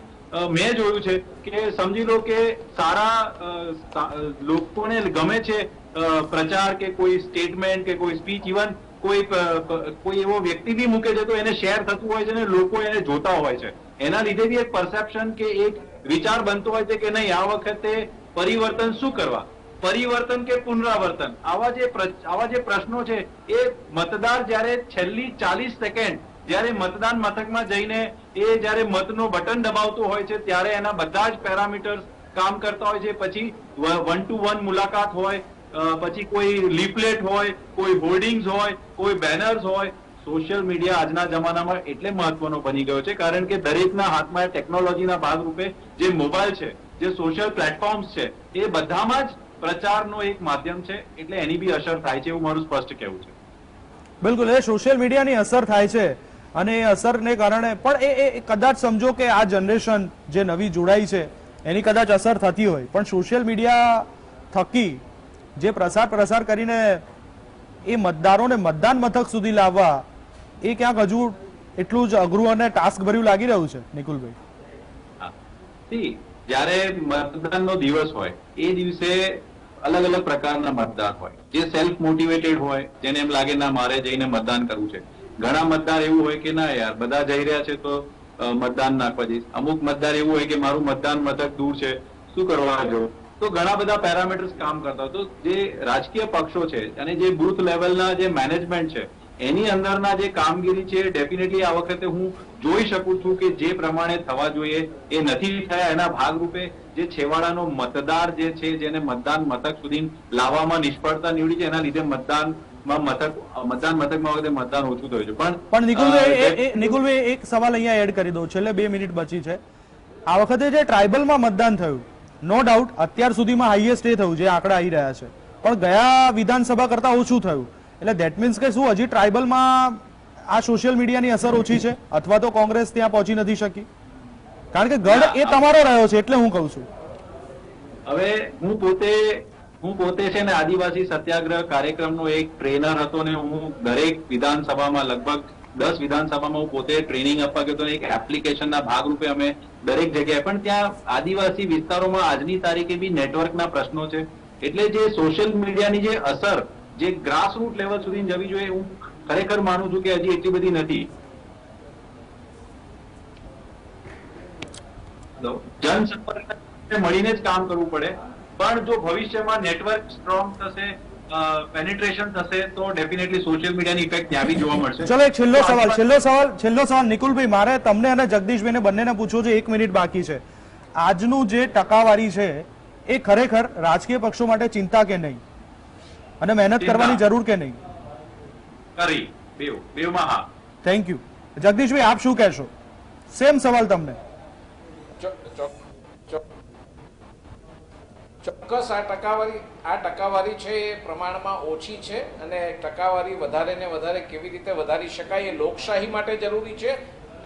મેં જોયું છે કે સમજી લો કે સારા લોકોને ગમે છે પ્રચાર કે કોઈ સ્ટેટમેન્ટ કે કોઈ સ્પીચ, ઇવન કોઈ એવો વ્યક્તિ બી મૂકે છે તો એને શેર થતું હોય છે અને લોકો એને જોતા હોય છે. એના લીધે બી એક પરસેપ્શન કે એક વિચાર બનતો હોય છે કે નહીં આ વખતે પરિવર્તન શું કરવા, પરિવર્તન કે પુનરાવર્તન. આવા જે પ્રશ્નો છે એ મતદાર જયારે છેલ્લી 40 સેકન્ડ જયારે મતદાન મથકમાં જઈને એ જયારે મતનો બટન દબાવતો હોય છે ત્યારે એના બધા જ પેરામીટર્સ કામ કરતા હોય છે. પછી 1-to-1 મુલાકાત હોય, પછી કોઈ લીફલેટ હોય, કોઈ હોર્ડિંગ્સ હોય, કોઈ બેનર્સ હોય, સોશિયલ મીડિયા આજના જમાનામાં એટલે મહત્વનો બની ગયો છે કારણ કે દરેકના હાથમાં ટેકનોલોજીના ભાગરૂપે જે મોબાઈલ છે, જે સોશિયલ પ્લેટફોર્મ્સ છે, એ બધામાં જ પ્રચારનો એક માધ્યમ છે, એટલે એની બી અસર થાય છે એવું મારું સ્પષ્ટ કહેવું છે. બિલકુલ, એ સોશિયલ મીડિયાની અસર થાય છે અને એ અસરને કારણે પણ એ કદાચ સમજો કે આ જનરેશન જે નવી જોડાઈ છે એની કદાચ અસર થતી હોય, પણ સોશિયલ મીડિયા થકી જે પ્રસાર કરીને એ મતદારોને મતદાન મથક સુધી લાવવા એ ક્યાંક હજુ એટલું જ અઘરું અને ટાસ્ક ભર્યું લાગી રહ્યું છે નિકુલભાઈ? જ્યારે મતદાનનો દિવસ હોય એ દિવસે અલગ અલગ પ્રકારના મતદાર હોય, જે સેલ્ફ મોટિવેટેડ હોય, જેને એમ લાગે ના મારે જઈને મતદાન કરવું છે. ઘણા મતદાર એવું હોય કે ના યાર બધા જઈ રહ્યા છે તો મતદાન નાખવા જઈશ. અમુક મતદાર એવું હોય કે મારું મતદાન મથક દૂર છે, શું કરવા જવું? તો ઘણા બધા પેરામીટર્સ કામ કરતા હોય. તો જે રાજકીય પક્ષો છે અને જે બૂથ લેવલના જે મેનેજમેન્ટ છે એની અંદરના જે કામગીરી છે ડેફિનેટલી આ વખતે હું જોઈ શકું છું કે જે પ્રમાણે થવા જોઈએ એ નથી થયા. એના ભાગરૂપે જે છેવાડાનો મતદાર જે છે, જેને મતદાન મથક સુધી લાવવામાં નિષ્ફળતા નીવડી છે, એના લીધે મતદાન મથકમાં વખતે મતદાન ઓછું થયું છે. પણ નિકુલભાઈ એક સવાલ અહીંયા એડ કરી દો, છેલ્લે 2 મિનિટ બચી છે. આ વખતે જે ટ્રાઇબલમાં મતદાન થયું, નો ડાઉટ અત્યાર સુધીમાં હાઈએસ્ટ એ થયું, જે આંકડા આવી રહ્યા છે, પણ ગયા વિધાનસભા કરતા ઓછું થયું. એટલે ધેટ મીન્સ કે શું હજી ટ્રાઇબલમાં આ સોશિયલ મીડિયાની અસર ઓછી છે અથવા તો કોંગ્રેસ ત્યાં પહોંચી નથી શકી? કારણ કે ગઢ એ તમારો રહ્યો છે એટલે હું કહું છું. હવે હું પોતે છે ને આદિવાસી સત્યાગ્રહ કાર્યક્રમનો એક ટ્રેનર હતો ને હું દરેક વિધાનસભામાં લગભગ 10 વિધાનસભામાં હું પોતે ટ્રેનિંગ આપવા ગયો હતો. એક એપ્લિકેશનના ભાગરૂપે અમે દરેક જગ્યાએ, પણ ત્યાં આદિવાસી વિસ્તારોમાં આજની તારીખે બી નેટવર્કના પ્રશ્નો છે. એટલે જે સોશિયલ મીડિયાની જે અસર જે ગ્રાસરૂટ લેવલ સુધી જવી જોઈએ, હું ખરેખર માનું છું કે હજી એટલી બધી નથી. જનસંપર્ક મળીને જ કામ કરવું પડે, પણ જો ભવિષ્યમાં નેટવર્ક સ્ટ્રોંગ થશે, પેનિટ્રેશન થશે તો ડેફિનેટલી સોશિયલ મીડિયાની ઇફેક્ટ ત્યાં બી જોવા મળશે. ચલો એક છેલ્લો સવાલ નિકુલભાઈ, મારે તમને અને જગદીશભાઈને બંનેને પૂછવો છે, 1 મિનિટ બાકી છે. આજનું જે ટકાવારી છે એ ખરેખર રાજકીય પક્ષો માટે ચિંતા કે નહીં, અને મહેનત કરવાની જરૂર કે નહીં? બેવમાં હા. Thank you. જગદીશભાઈ આપ શું કહેશો? સેમ સવાલ તમને. ચોક્કસ આ ટકાવારી છે એ પ્રમાણમાં ઓછી છે અને ટકાવારી વધારે ને વધારે કેવી રીતે વધારી શકાય એ લોકશાહી માટે જરૂરી છે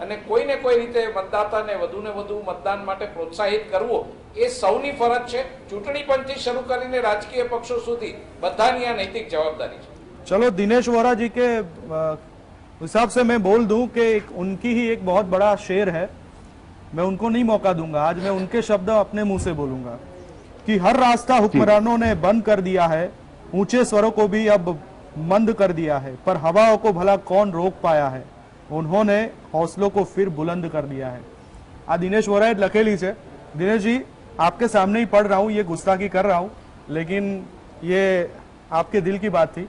અને કોઈને કોઈ રીતે મતદાતાને વધુ ને વધુ મતદાન માટે પ્રોત્સાહિત કરવો એ સૌની ફરજ છે. ચૂંટણી પંચથી શરૂ કરીને રાજકીય પક્ષો સુધી બધાની આ નૈતિક જવાબદારી છે. चलो दिनेश वोरा जी के हिसाब से मैं बोल दूं कि उनकी ही एक बहुत बड़ा शेर है, मैं उनको नहीं मौका दूंगा. आज मैं उनके शब्द अपने मुंह से बोलूंगा कि हर रास्ता हुक्मरानों ने बंद कर दिया है, ऊंचे स्वरों को भी अब मंद कर दिया है, पर हवाओं को भला कौन रोक पाया है, उन्होंने हौसलों को फिर बुलंद कर दिया है. आ दिनेश वोराए लखेली है. दिनेश जी आपके सामने ही पढ़ रहा हूँ, ये गुस्ताखी कर रहा हूँ, लेकिन ये आपके दिल की बात थी.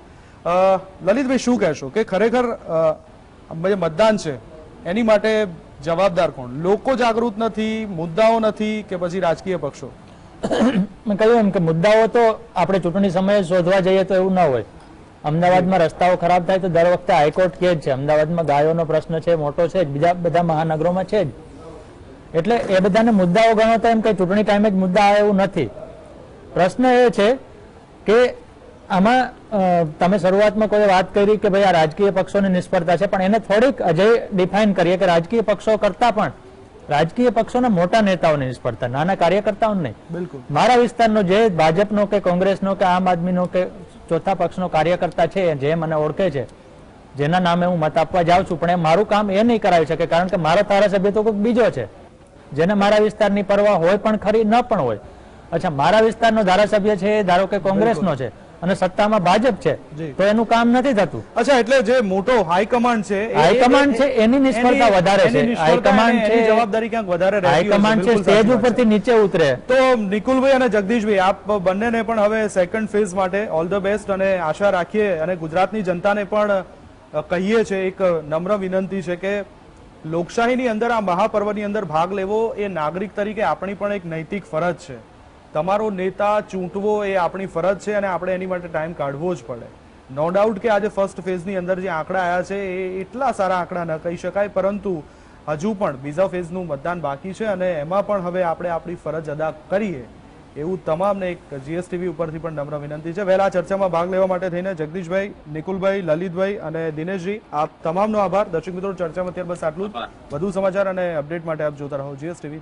લલિતભાઈ શું કહેશો કે ખરેખર મતદાન છે એની માટે જવાબદાર કોણ? લોકો જાગૃત નથી, મુદ્દાઓ નથી કે પછી રાજકીય પક્ષો? મેં કહ્યું એમ કે મુદ્દાઓ તો આપણે ચૂંટણી સમયે શોધવા જઈએ તો એવું ના હોય. અમદાવાદમાં રસ્તાઓ ખરાબ થાય તો દર વખતે હાઈકોર્ટ કહે જ છે, અમદાવાદમાં ગાયોનો પ્રશ્ન છે, મોટો છે જ, બીજા બધા મહાનગરોમાં છે જ. એટલે એ બધાને મુદ્દાઓ ગણો તો એમ કે ચૂંટણી ટાઈમે જ મુદ્દા આવે એવું નથી. પ્રશ્ન એ છે કે આમાં તમે શરૂઆતમાં કોઈ વાત કરી કે ભાઈ આ રાજકીય પક્ષોની નિષ્ફળતા છે, પણ એને થોડીક અજય ડિફાઇન કરીએ કે રાજકીય પક્ષો કરતા પણ રાજકીય પક્ષોના મોટા નેતાઓની નિષ્ફળતા, નાના કાર્યકર્તાઓ નહીં. બિલકુલ. મારા વિસ્તારનો જે ભાજપનો કે કોંગ્રેસનો કે આમ આદમીનો કે ચોથા પક્ષનો કાર્યકર્તા છે, જે મને ઓળખે છે, જેના નામે હું મત આપવા જાઉં છું, પણ એ મારું કામ એ નહીં કરાવી શકે કારણ કે મારો ધારાસભ્ય તો કોઈક બીજો છે જેને મારા વિસ્તારની પરવા હોય પણ ખરી ન પણ હોય. અચ્છા, મારા વિસ્તારનો ધારાસભ્ય છે ધારો કે કોંગ્રેસનો છે અને સત્તામાં ભાજપ છે, તો એનું કામ નથી થતું. અચ્છા, એટલે જે મોટો હાઈકમાન્ડ છે એની નિષ્ફળતા વધારે છે. હાઈકમાન્ડ છે, જવાબદારી ક્યાંક વધારે રહે. હાઈકમાન્ડ છે સ્ટેજ ઉપરથી નીચે ઉતરે. તો નિકુલભાઈ અને જગદીશભાઈ આપ બંનેને પણ હવે સેકન્ડ ફેઝ માટે ઓલ ધ બેસ્ટ, અને આશા રાખીએ અને ગુજરાતની જનતાને પણ કહીએ છે, એક નમ્ર વિનંતી છે કે લોકશાહીની અંદર આ મહાપર્વની અંદર ભાગ લેવો એ નાગરિક તરીકે આપણી પણ એક નૈતિક ફરજ છે. તમારો નેતા ચૂંટવો એ આપણી ફરજ છે અને આપણે એની માટે ટાઈમ કાઢવો જ પડે. નો ડાઉટ કે આજે ફર્સ્ટ ફેઝની અંદર જે આંકડા આવ્યા છે એ એટલા સારા આંકડા ન કહી શકાય, પરંતુ હજુ પણ બીજા ફેઝનું મતદાન બાકી છે અને એમાં પણ હવે આપણે આપણી ફરજ અદા કરીએ એવું તમામને એક જીએસટીવી ઉપરથી પણ નમ્ર વિનંતી છે. વહેલા ચર્ચામાં ભાગ લેવા માટે થઈને જગદીશભાઈ, નિકુલભાઈ, લલિતભાઈ અને દિનેશજી, આપ તમામનો આભાર. દર્શક મિત્રો, ચર્ચામાં ત્યાર બસ આટલું જ. વધુ સમાચાર અને અપડેટ માટે આપ જોતા રહો જીએસટીવી.